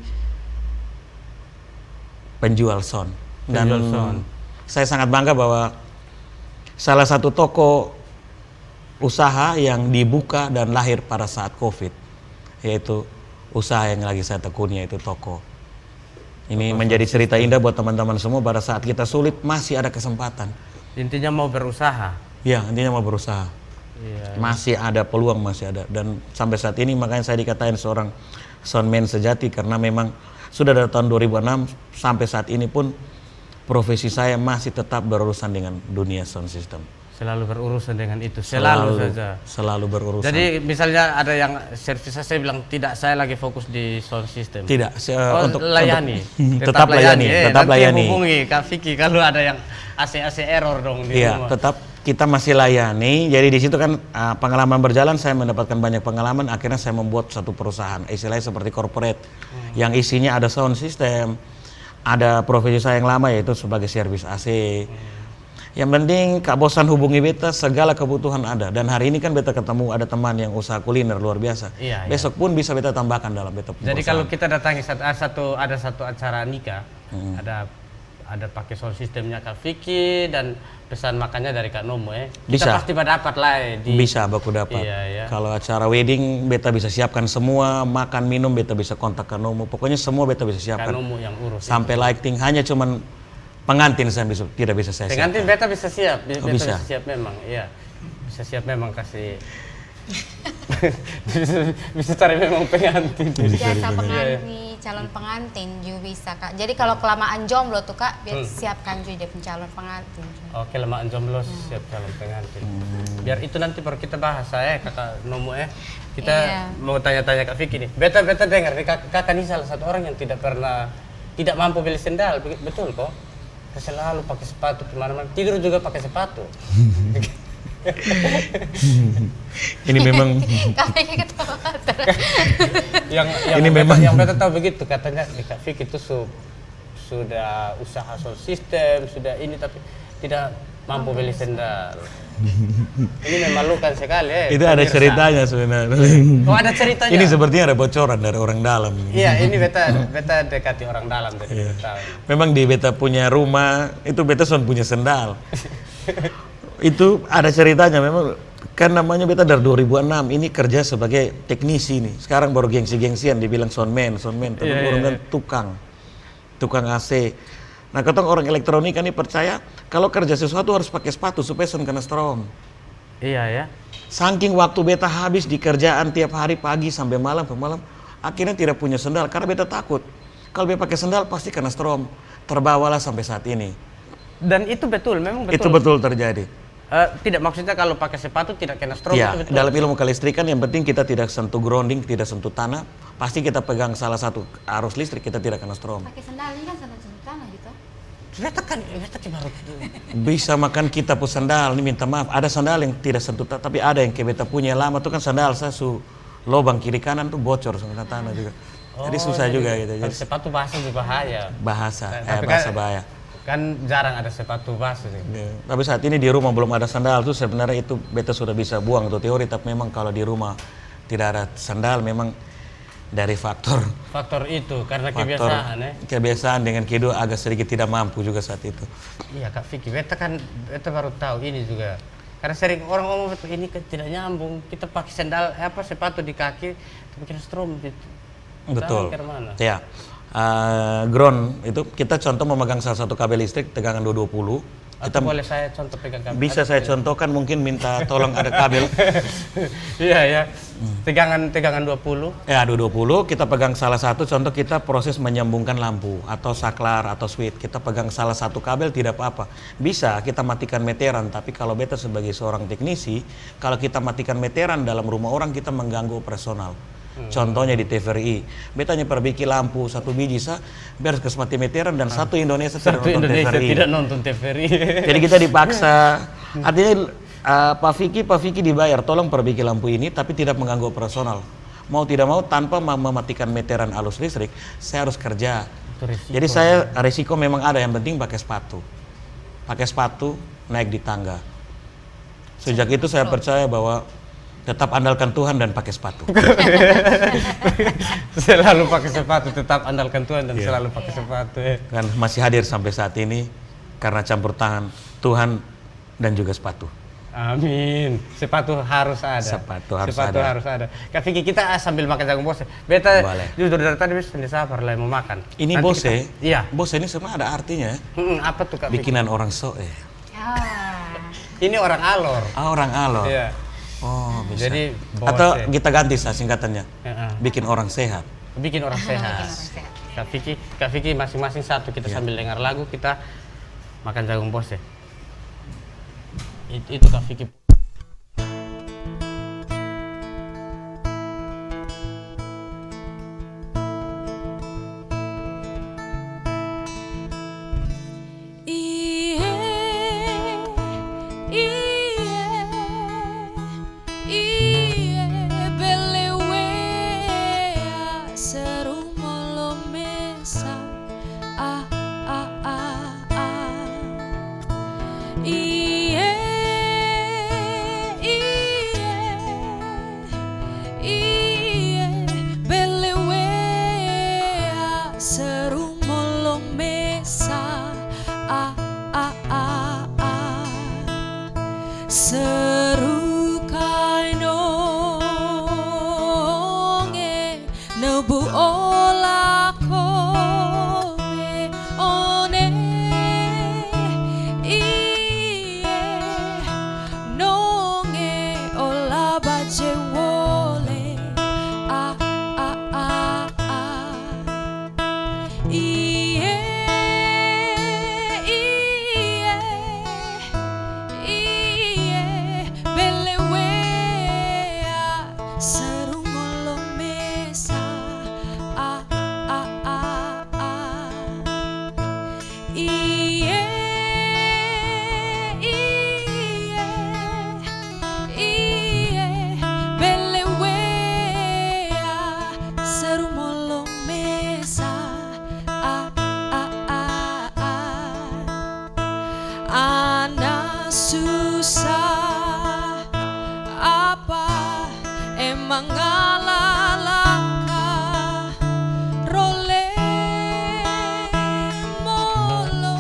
penjual sound. Dan saya sangat bangga bahwa salah satu toko usaha yang dibuka dan lahir pada saat COVID, yaitu usaha yang lagi saya tekuni, yaitu toko. Ini menjadi cerita indah buat teman-teman semua. Pada saat kita sulit masih ada kesempatan. Intinya mau berusaha. Ya, intinya mau berusaha. Iya. Masih ada peluang, masih ada. Dan sampai saat ini makanya saya dikatain seorang soundman sejati, karena memang sudah dari tahun 2006 sampai saat ini pun profesi saya masih tetap berurusan dengan dunia sound system. Selalu berurusan dengan itu, selalu berurusan. Jadi misalnya ada yang servis saya bilang tidak, saya lagi fokus di sound system. Tidak, untuk layani. Tetap layani, tetap layani. Hubungi Kak Vicky kalau ada yang AC error dong di rumah. Tetap kita masih layani. Jadi di situ kan pengalaman berjalan, saya mendapatkan banyak pengalaman. Akhirnya saya membuat satu perusahaan, istilahnya seperti corporate, yang isinya ada sound system, ada profesi saya yang lama yaitu sebagai servis AC. Yang penting Kak Bosan hubungi beta, segala kebutuhan ada. Dan hari ini kan beta ketemu ada teman yang usaha kuliner luar biasa. Iya, besok pun bisa beta tambahkan dalam beta perusahaan. Jadi kalau kita datangi ada satu acara nikah, ada ada pakai sound sistemnya Kak Vicky dan pesan makannya dari Kak Nomo ya. Bisa. Kita pasti dapat lah di Bisa baku dapat. Iya, iya. Kalau acara wedding beta bisa siapkan semua, makan minum beta bisa kontak Kak Nomo. Pokoknya semua beta bisa Kak siapkan. Nomo yang urus. Sampai lighting hanya cuman pengantin saya tidak bisa saya Pengantin siapkan. beta bisa siap, beta bisa? bisa siap memang, iya. Bisa siap memang kasih bisa cari memang pengantin. Jasa pengantin, calon pengantin juga bisa Kak. Jadi kalau kelamaan jomblo tuh Kak, biar siapkan juga dia calon pengantin. Oke, lemahan jomblo siap calon pengantin. Biar itu nanti baru kita bahas ya Kakak Nomo ya. Kita Iya. mau tanya-tanya Kak Vicky nih. Beta dengar nih kakak ini salah satu orang yang tidak mampu beli sendal, betul kok? Selalu pakai sepatu kemana-mana, tidur juga pakai sepatu. Ini memang Kami ketawa. yang Ini beta, memang- yang beta tahu begitu katanya di Kak Vicky itu sudah usaha sound system, sudah ini tapi tidak mampu beli sendal. Ini memalukan sekali ya. itu ada pemirsa. ceritanya sebenarnya. Oh, ada ceritanya. Ini sepertinya ada bocoran dari orang dalam. Iya, ini beta dekati orang dalam dari beta. Memang di beta punya rumah itu beta son punya sendal. Itu ada ceritanya memang kan namanya beta dari 2006 ini kerja sebagai teknisi nih. Sekarang baru gengsi-gengsian dibilang soundman, tapi orang kan tukang AC. Nah, ketong orang elektronika nih percaya kalau kerja sesuatu harus pakai sepatu supaya son kena strom. Iya ya. Saking waktu beta habis di kerjaan tiap hari pagi sampai malam, akhirnya tidak punya sendal karena beta takut. Kalau beta pakai sendal pasti kena strom. Terbawalah sampai saat ini. Dan itu betul, memang betul. Itu betul terjadi. Tidak maksudnya kalau pakai sepatu tidak kena strom Ya, itu betul. dalam ilmu kelistrikan yang penting kita tidak sentuh grounding, tidak sentuh tanah. Pasti kita pegang salah satu arus listrik kita tidak kena strom. Pakai sandal ini kan sandal tanah gitu. Beta baru Bisa makan kita pun sandal, ini minta maaf. Ada sandal yang tidak sentuh tanah, tapi ada yang kayak beta punya lama tuh kan sandal saya lubang kiri kanan tuh bocor sama tanah juga. Jadi susah juga gitu. Kalau Jadi sepatu basah juga bahaya. bahasa Tapi bahaya. Kan jarang ada sepatu basah sih. Ya, tapi saat ini di rumah belum ada sandal tuh sebenarnya itu beta sudah bisa buang tuh teori, tapi memang kalau di rumah tidak ada sandal memang dari faktor itu karena kebiasaan ya. kebiasaan dengan kedua agak sedikit tidak mampu juga saat itu. Iya Kak Vicky, beta baru tahu ini juga. Karena sering orang ngomong ini kan tidak nyambung. Kita pakai sandal sepatu di kaki tapi kena strom gitu. Betul. Tahu ke mana? Ya. Ground itu kita contoh memegang salah satu kabel listrik tegangan 220. Atau boleh saya contoh pegang kabel? Bisa saya contohkan, mungkin minta tolong ada kabel. Iya ya. Tegangan 20. Ya, 220 kita pegang salah satu, contoh kita proses menyambungkan lampu atau saklar atau switch. Kita pegang salah satu kabel tidak apa-apa. Bisa kita matikan meteran, tapi kalau beta sebagai seorang teknisi, kalau kita matikan meteran dalam rumah orang kita mengganggu operasional. Contohnya di TVRI, beta hanya perbaiki lampu satu biji biar mati meteran dan satu Indonesia tidak nonton TVRI. Jadi kita dipaksa. Artinya Pak Vicky dibayar, tolong perbaiki lampu ini tapi tidak mengganggu operasional. Mau tidak mau tanpa mematikan meteran arus listrik, saya harus kerja. Jadi saya risiko memang ada, yang penting pakai sepatu. Pakai sepatu, naik di tangga. Sejak itu saya percaya bahwa tetap andalkan Tuhan dan pakai sepatu. Selalu pakai sepatu, tetap andalkan Tuhan dan selalu pakai sepatu. Kan masih hadir sampai saat ini karena campur tangan Tuhan dan juga sepatu. Amin. Sepatu harus ada. Sepatu harus ada. Kak Vicky, kita sambil makan jagung bose. Beta Boleh. jujur dari tadi bisa sabar lah mau makan. Ini Nanti bose. Iya. Bose ini semua ada artinya. Apa tuh Kak Vicky? Bikinan orang soe. Ini orang alor. Orang alor. Iya. Oh, bisa. Jadi atau bose. kita ganti singkatannya. Heeh. Bikin orang sehat. Bikin orang sehat. Kak Vicky masing-masing satu, kita sambil dengar lagu, kita makan jagung bose. Itu Kak Vicky. Nobu ola kome one iye nonge ola bache wole iye iye iye belewea serungolo mesa iye iye iye belewea serungolo mesa ana susah apa emang langkah role molo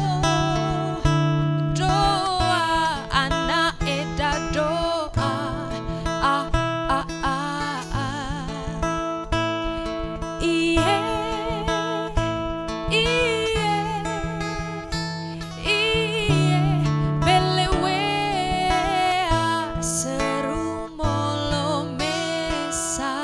doa anak eda doa iye iye iye belewea seru molo mesa.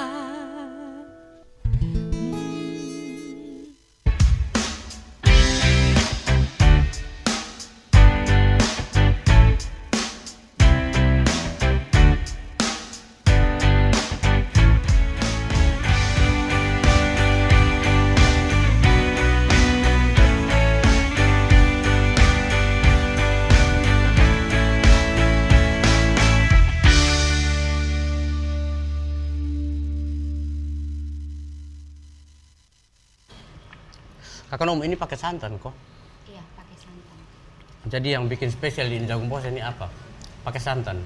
Kakak Nomu ini pakai santan kok. Iya, pakai santan. Jadi yang bikin spesial di jagung bose ini apa? Pakai santan.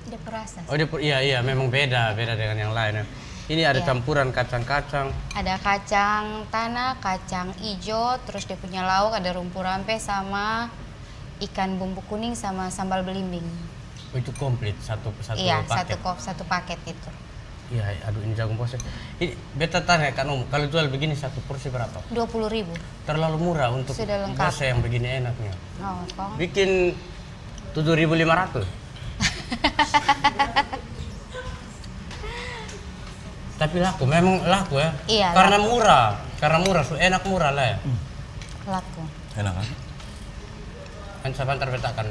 Dia perasa. Oh iya memang beda dengan yang lain ya. Ini ada Iya. campuran kacang-kacang. Ada kacang tanah, kacang ijo, terus dia punya lauk, ada rumpu rampe sama ikan bumbu kuning sama sambal belimbing. Oh, itu komplit satu Iya, paket. satu paket itu. Iya, aduh ini jagung bose. Ini beta tanya Kak Nomu, kalau jual begini satu porsi berapa? 20.000. Terlalu murah untuk Sudah lengkap. bose yang begini enaknya. Oh, kong. Bikin 7.500. Tapi laku, memang laku ya. Iya, Karena murah, enak murah lah ya. Laku. Enak kan? Kan saya bantar betakan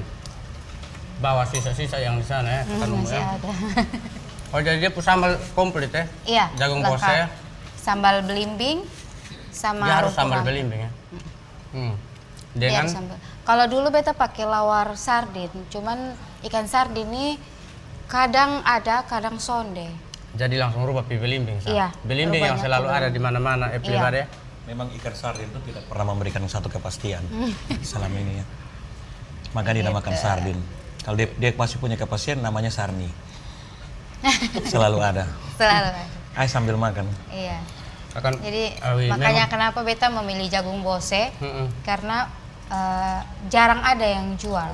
bawa sisa-sisa yang di sana ya, Kak Nomu Masih ya. ada. Oh jadi dia sambal komplit ya? Iya. Jagung lengkap. bose ya? Sambal belimbing sama Dia harus rumpu sambal rampe. belimbing ya? Iya, Dengan sambal. Kalau dulu beta pakai lawar sardin, cuman ikan sardin ini kadang ada, kadang sonde. jadi langsung rubah pi belimbing. Iya, Belimbing yang rubahnya selalu ke ada di mana-mana everywhere ya. Memang ikan sardin itu tidak pernah memberikan satu kepastian selama ini ya. Maka dinamakan sardin. Kalau dia masih punya kepastian namanya sarni. Selalu ada. Selalu ada. Ayo sambil makan. Iya. Akan Jadi memang- makanya kenapa beta memilih jagung bose, Mm-mm. karena jarang ada yang jual.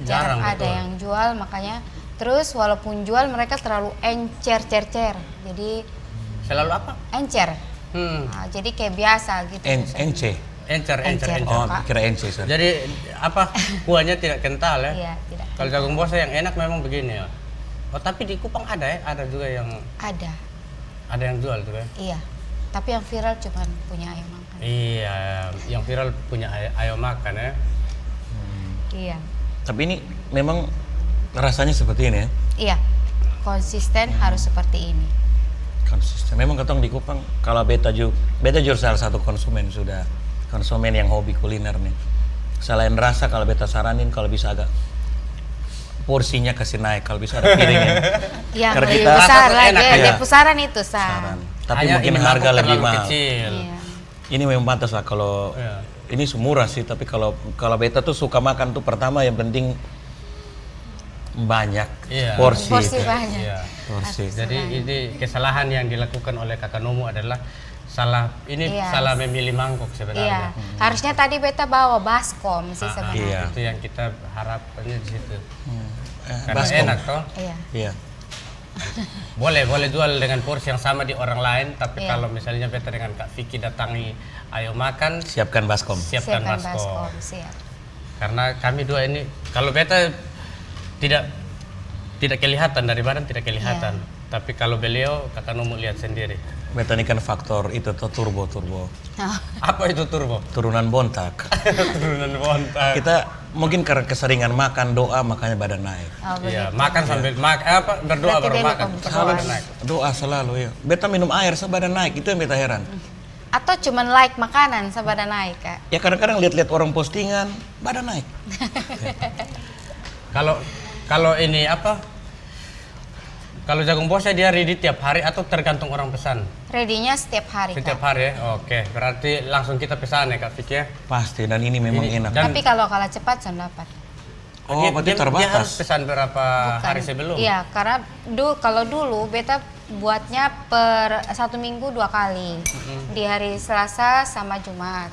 Jarang, ada betul. yang jual, makanya terus walaupun jual mereka terlalu encer-cer-cer. Jadi Selalu apa? encer. Nah, jadi kayak biasa gitu. NC. Encer. Encer. Oh, Kak. kira NC. sorry. Jadi apa? Kuahnya tidak kental ya? Iya, tidak. Kalau jagung bose yang enak memang begini ya. Oh tapi di Kupang ada ya? Ada juga yang Ada. jual juga ya? Iya. Tapi yang viral cuma punya ayam makan. Iya, yang viral punya ayo makan ya. Iya. Tapi ini memang rasanya seperti ini ya. Iya. Konsisten harus seperti ini. Konsisten. Memang ketong di Kupang kalau beta juga salah satu konsumen yang hobi kuliner nih. Selain rasa kalau beta saranin kalau bisa agak porsinya kasih naik, kalau bisa ada piringnya. Yang Karena lebih kita- besar Rasa lagi. enak, Dia iya. pusaran itu saran. Saran. Tapi Hanya mungkin ini harga mangkok lebih terlalu mahal. kecil. Iya. Ini memang pantas lah kalau Iya. ini murah sih, tapi kalau beta tuh suka makan tuh pertama yang penting banyak Iya. porsi. Porsi banyak. Iya. Porsi. Jadi ini kesalahan yang dilakukan oleh Kakak Nomu adalah salah Iya. salah memilih mangkok Iya. sebenarnya. Harusnya tadi beta bawa baskom sih Ah, sebenarnya. Iya. Itu yang kita harapkannya di situ. Karena Baskom. enak toh. Iya. Iya. Boleh jual dengan porsi yang sama di orang lain, tapi Iya. kalau misalnya beta dengan Kak Vicky datangi ayo makan, Siapkan baskom. siapkan baskom. Siap. Karena kami dua ini, kalau beta tidak kelihatan dari badan, tidak kelihatan. Tapi kalau beliau kakak Nomo lihat sendiri. Beta ini kan faktor itu tuh turbo. Apa itu turbo? Turunan bontak. Turunan bontak. Kita mungkin karena keseringan makan doa makanya badan naik. Oh, Iya, begitu. makan sambil berdoa Berarti baru dia makan. lupa Badan berdoa. naik. Doa selalu ya. Beta minum air sebadan naik, itu yang beta heran. Atau cuman like makanan sabada naik, Kak. Ya kadang-kadang lihat-lihat orang postingan, badan naik. Kalau ini apa? Kalau jagung bosnya dia ready tiap hari atau tergantung orang pesan? Ready-nya setiap hari, Setiap Kak. hari ya? Oke, berarti langsung kita pesan ya Kak Vicky ya? Pasti, dan ini memang Ini- enak. dan- Tapi kalau kalah cepat sudah dapat. Oh, berarti Dia harus terbatas. pesan berapa Bukan. hari sebelum? Iya, karena kalau dulu beta buatnya per 1 minggu 2 kali. Di hari Selasa sama Jumat.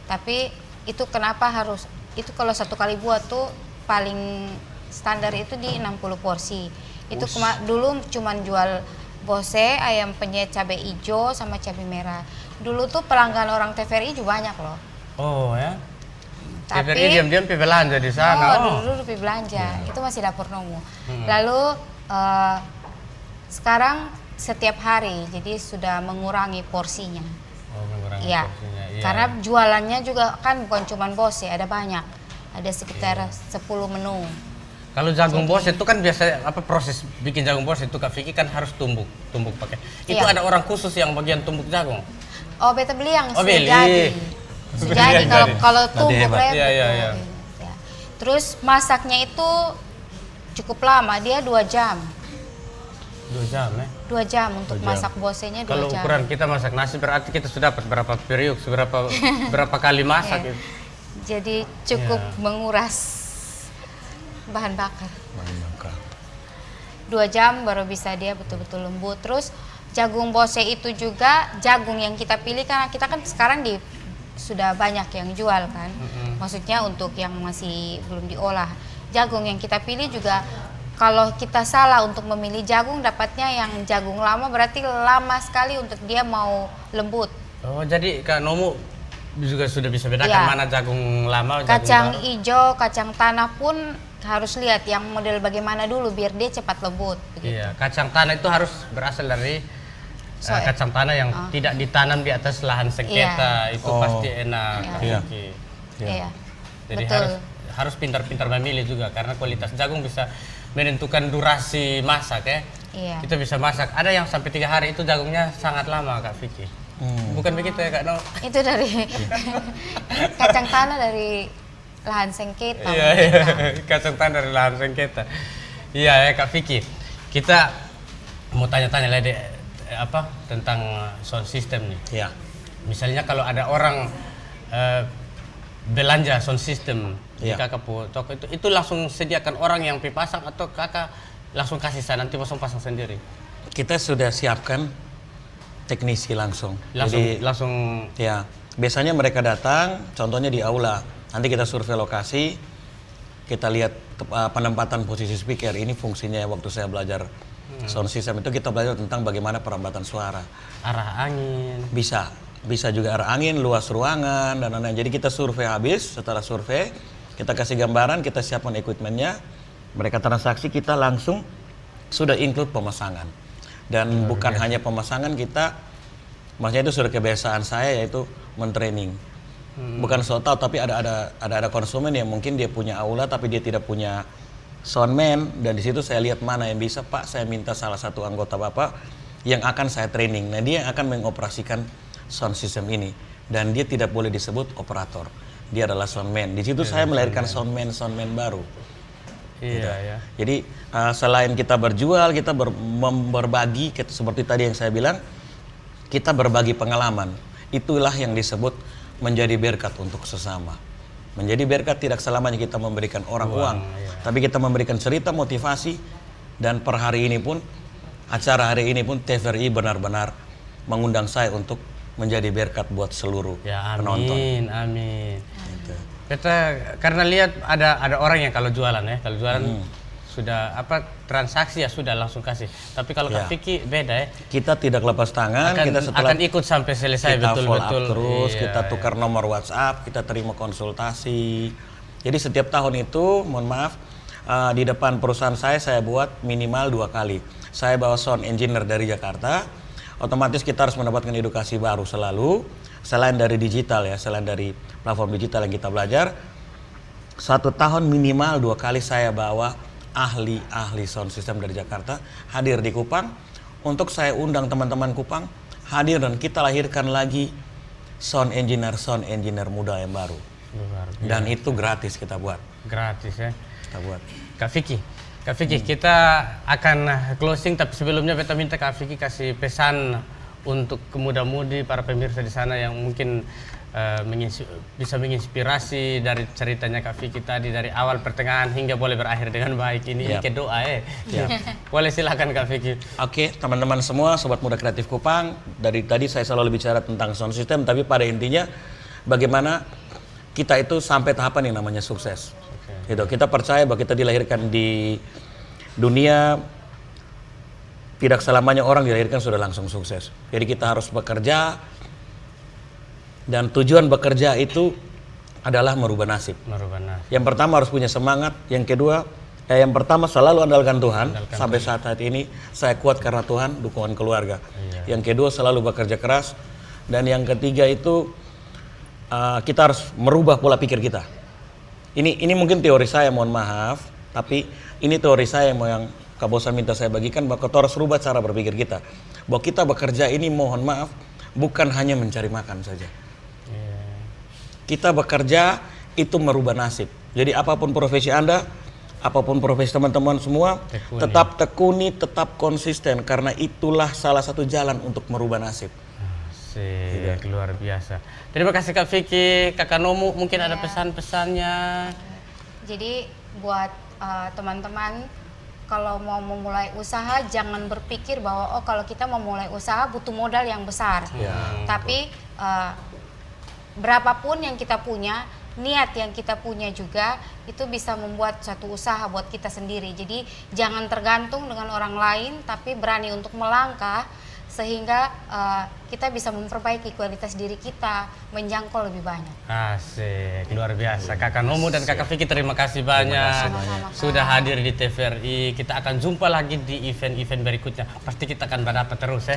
Tapi itu kenapa harus, itu kalau 1 kali buat tuh paling standar itu di 60 porsi. Itu dulu cuman jual bose, ayam penyet cabai hijau sama cabai merah. Dulu tuh pelanggan orang TVRI juga banyak loh. Oh ya? Tapi TVRI diam-diam pergi belanja di sana. dulu pergi belanja. Itu masih dapur Nomo. Lalu sekarang setiap hari, jadi sudah mengurangi porsinya. Oh, mengurangi Iya. porsinya. Iya. Karena jualannya juga kan bukan cuma bose, ada banyak. Ada sekitar 10 menu. Kalau jagung bos itu kan biasa apa proses bikin jagung bos itu Kak Vicky kan harus tumbuk pakai. Itu Iya. ada orang khusus yang bagian tumbuk jagung. Oh, beta beli yang Oh, sudah beli. jadi. Beli Sudah jadi yang kalau jadi. kalau Tadi tumbuk hebat. repot. Iya, iya, iya. Ya. Terus masaknya itu cukup lama, dia 2 jam. 2 jam ya. 2 jam untuk 2 jam. masak bosenya 2 Kalau jam. ukuran kita masak nasi berarti kita sudah dapat berapa periuk, berapa kali masak Iya. itu. Jadi cukup Iya. menguras bahan bakar. Maka. 2 jam baru bisa dia betul-betul lembut. Terus jagung bose itu juga jagung yang kita pilih, karena kita kan sekarang sudah banyak yang jual kan. Maksudnya untuk yang masih belum diolah. Jagung yang kita pilih juga, kalau kita salah untuk memilih jagung, dapatnya yang jagung lama, berarti lama sekali untuk dia mau lembut. Oh, jadi Kak Nomo juga sudah bisa bedakan Iya. mana jagung lama, jagung Kacang baru. hijau, kacang tanah pun harus lihat yang model bagaimana dulu biar dia cepat lembut begitu. Iya, kacang tanah itu harus berasal dari kacang tanah yang tidak ditanam di atas lahan sengketa. Itu Oh. pasti enak. Kak Iya. Vicky. Iya. Jadi Betul. harus pintar-pintar memilih juga karena kualitas jagung bisa menentukan durasi masak ya. Iya. Kita bisa masak. Ada yang sampai 3 hari itu jagungnya sangat lama Kak Vicky. Bukan begitu ya Kak No? Itu dari kacang tanah dari lahan sengketa. Iya, mungkin, iya. Kak. Kacang tanah dari lahan sengketa. Iya ya Kak Vicky. Kita mau tanya-tanya lagi apa tentang sound system nih. Ya. Misalnya kalau ada orang belanja sound system di Iya. kakak toko itu langsung sediakan orang yang pasang atau kakak langsung kasih saya nanti pasang sendiri. Kita sudah siapkan teknisi langsung. Langsung Ya, biasanya mereka datang, contohnya di aula. Nanti kita survei lokasi, kita lihat penempatan posisi speaker. Ini fungsinya waktu saya belajar sound system itu kita belajar tentang bagaimana perambatan suara. arah angin. Bisa juga arah angin, luas ruangan dan lain-lain. Jadi kita survei habis, setelah survei kita kasih gambaran, kita siapkan equipmentnya, mereka transaksi, kita langsung sudah include pemasangan. Dan bukan hanya pemasangan, kita maksudnya itu sudah kebiasaan saya, yaitu mentraining. Bukan so tahu, tapi ada konsumen yang mungkin dia punya aula tapi dia tidak punya soundman, dan di situ saya lihat mana yang bisa, Pak, saya minta salah satu anggota Bapak yang akan saya training. Nah, dia yang akan mengoperasikan sound system ini, dan dia tidak boleh disebut operator. Dia adalah soundman. Di situ saya melahirkan soundman baru. Iya ya. Jadi selain kita berjual, kita berbagi, seperti tadi yang saya bilang, kita berbagi pengalaman. Itulah yang disebut menjadi berkat untuk sesama. Menjadi berkat tidak selamanya kita memberikan orang uang, tapi kita memberikan cerita, motivasi, dan per hari ini pun, acara hari ini pun TVRI benar-benar mengundang saya untuk menjadi berkat buat seluruh Ya penonton. amin. Gitu. Kita karena lihat ada orang yang kalau jualan ya, sudah apa transaksi ya sudah langsung kasih. Tapi kalau Kak Ya. Vicky beda ya. Kita tidak lepas tangan, kita setelah akan ikut sampai selesai kita follow up betul-betul. terus, Iya, kita tukar nomor WhatsApp, kita terima konsultasi. Jadi setiap tahun itu, mohon maaf, di depan perusahaan saya buat minimal 2 kali. Saya bawa sound engineer dari Jakarta, otomatis kita harus mendapatkan edukasi baru selalu, selain dari digital ya, selain dari platform digital yang kita belajar. 1 tahun minimal 2 kali saya bawa ahli sound system dari Jakarta hadir di Kupang, untuk saya undang teman-teman Kupang hadir dan kita lahirkan lagi sound engineer muda yang baru. Dan itu gratis kita buat. Gratis ya. Kita buat. Kak Vicky, kita akan closing, tapi sebelumnya beta minta Kak Vicky kasih pesan untuk muda-mudi para pemirsa di sana yang mungkin bisa menginspirasi dari ceritanya Kak Vicky tadi dari awal pertengahan hingga boleh berakhir dengan baik ini. Ini ke doa Boleh silakan Kak Vicky. Oke, teman-teman semua, sobat muda kreatif Kupang, dari tadi saya selalu bicara tentang sound system, tapi pada intinya bagaimana kita itu sampai tahapan yang namanya sukses. Gitu. Kita percaya bahwa kita dilahirkan di dunia, tidak selamanya orang dilahirkan sudah langsung sukses. Jadi kita harus bekerja, dan tujuan bekerja itu adalah merubah nasib. Yang pertama harus punya semangat, yang kedua, yang pertama selalu andalkan Tuhan. Sampai saat ini saya kuat karena Tuhan, dukungan keluarga. Yang kedua selalu bekerja keras, dan yang ketiga itu kita harus merubah pola pikir kita. Ini mungkin teori saya, mohon maaf, tapi ini teori saya yang Kak Bosan minta saya bagikan, bahwa kita harus rubah cara berpikir kita. Bahwa kita bekerja ini, mohon maaf, bukan hanya mencari makan saja. Kita bekerja itu merubah nasib. Jadi apapun profesi Anda, apapun profesi teman-teman semua, tetap tekuni, tetap konsisten, karena itulah salah satu jalan untuk merubah nasib. Luar biasa. Terima kasih Kak Vicky. Kakak Nomu mungkin ada pesan-pesannya. Jadi buat teman-teman, kalau mau memulai usaha jangan berpikir bahwa kalau kita mau mulai usaha butuh modal yang besar. Tapi berapapun yang kita punya, niat yang kita punya juga itu bisa membuat suatu usaha buat kita sendiri. Jadi jangan tergantung dengan orang lain, tapi berani untuk melangkah sehingga kita bisa memperbaiki kualitas diri kita, menjangkau lebih banyak. Asik, luar biasa. Kakak Nomu dan Kakak Vicky, terima kasih banyak sudah hadir di TVRI. Kita akan jumpa lagi di event-event berikutnya. Pasti kita akan berdapat terus ya.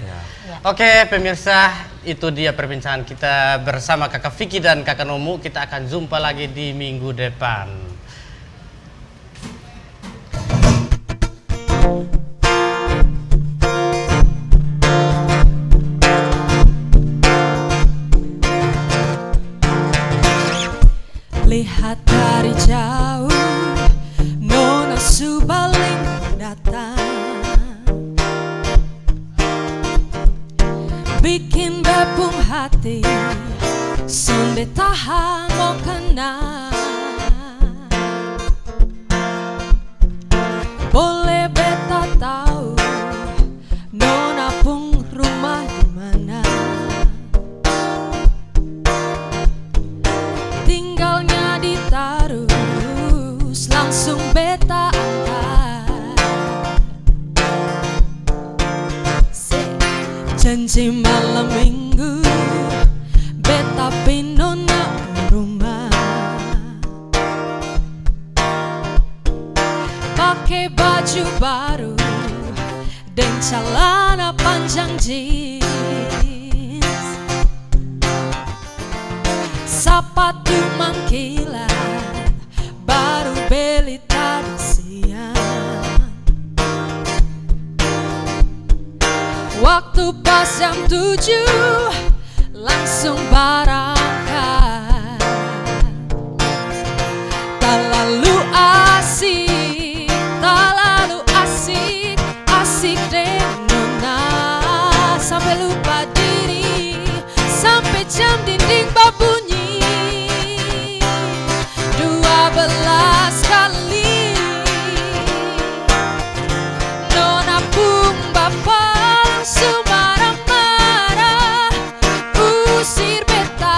Oke pemirsa, itu dia perbincangan kita bersama Kakak Vicky dan Kakak Nomu. Kita akan jumpa lagi di minggu depan. Lihat dari jauh, Nona Subaling datang, bikin bepung hati, sonde tahan mau kena. Boleh beta tahu, Nona pung rumah di mana? Tinggalnya di Tarus, langsung beta antar. Janji malam minggu, beta pinona rumah. Pakai baju baru dan celana panjang jeans, sepatu mangkilan baru beli tadi siang. Waktu pas jam 7 langsung berangkat. Tak lalu asik, asik deh Nona, sampai lupa diri, sampai jam dinding berbunyi 12 kali. Nona pun bapak langsung marah-marah, usir beta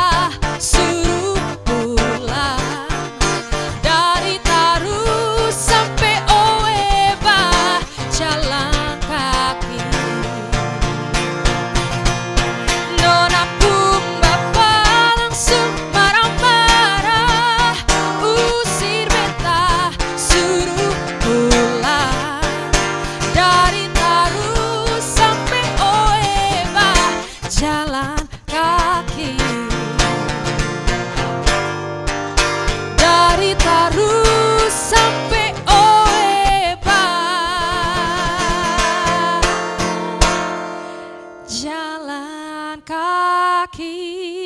jalan kaki dari Tarus sampai Oeba, jalan kaki.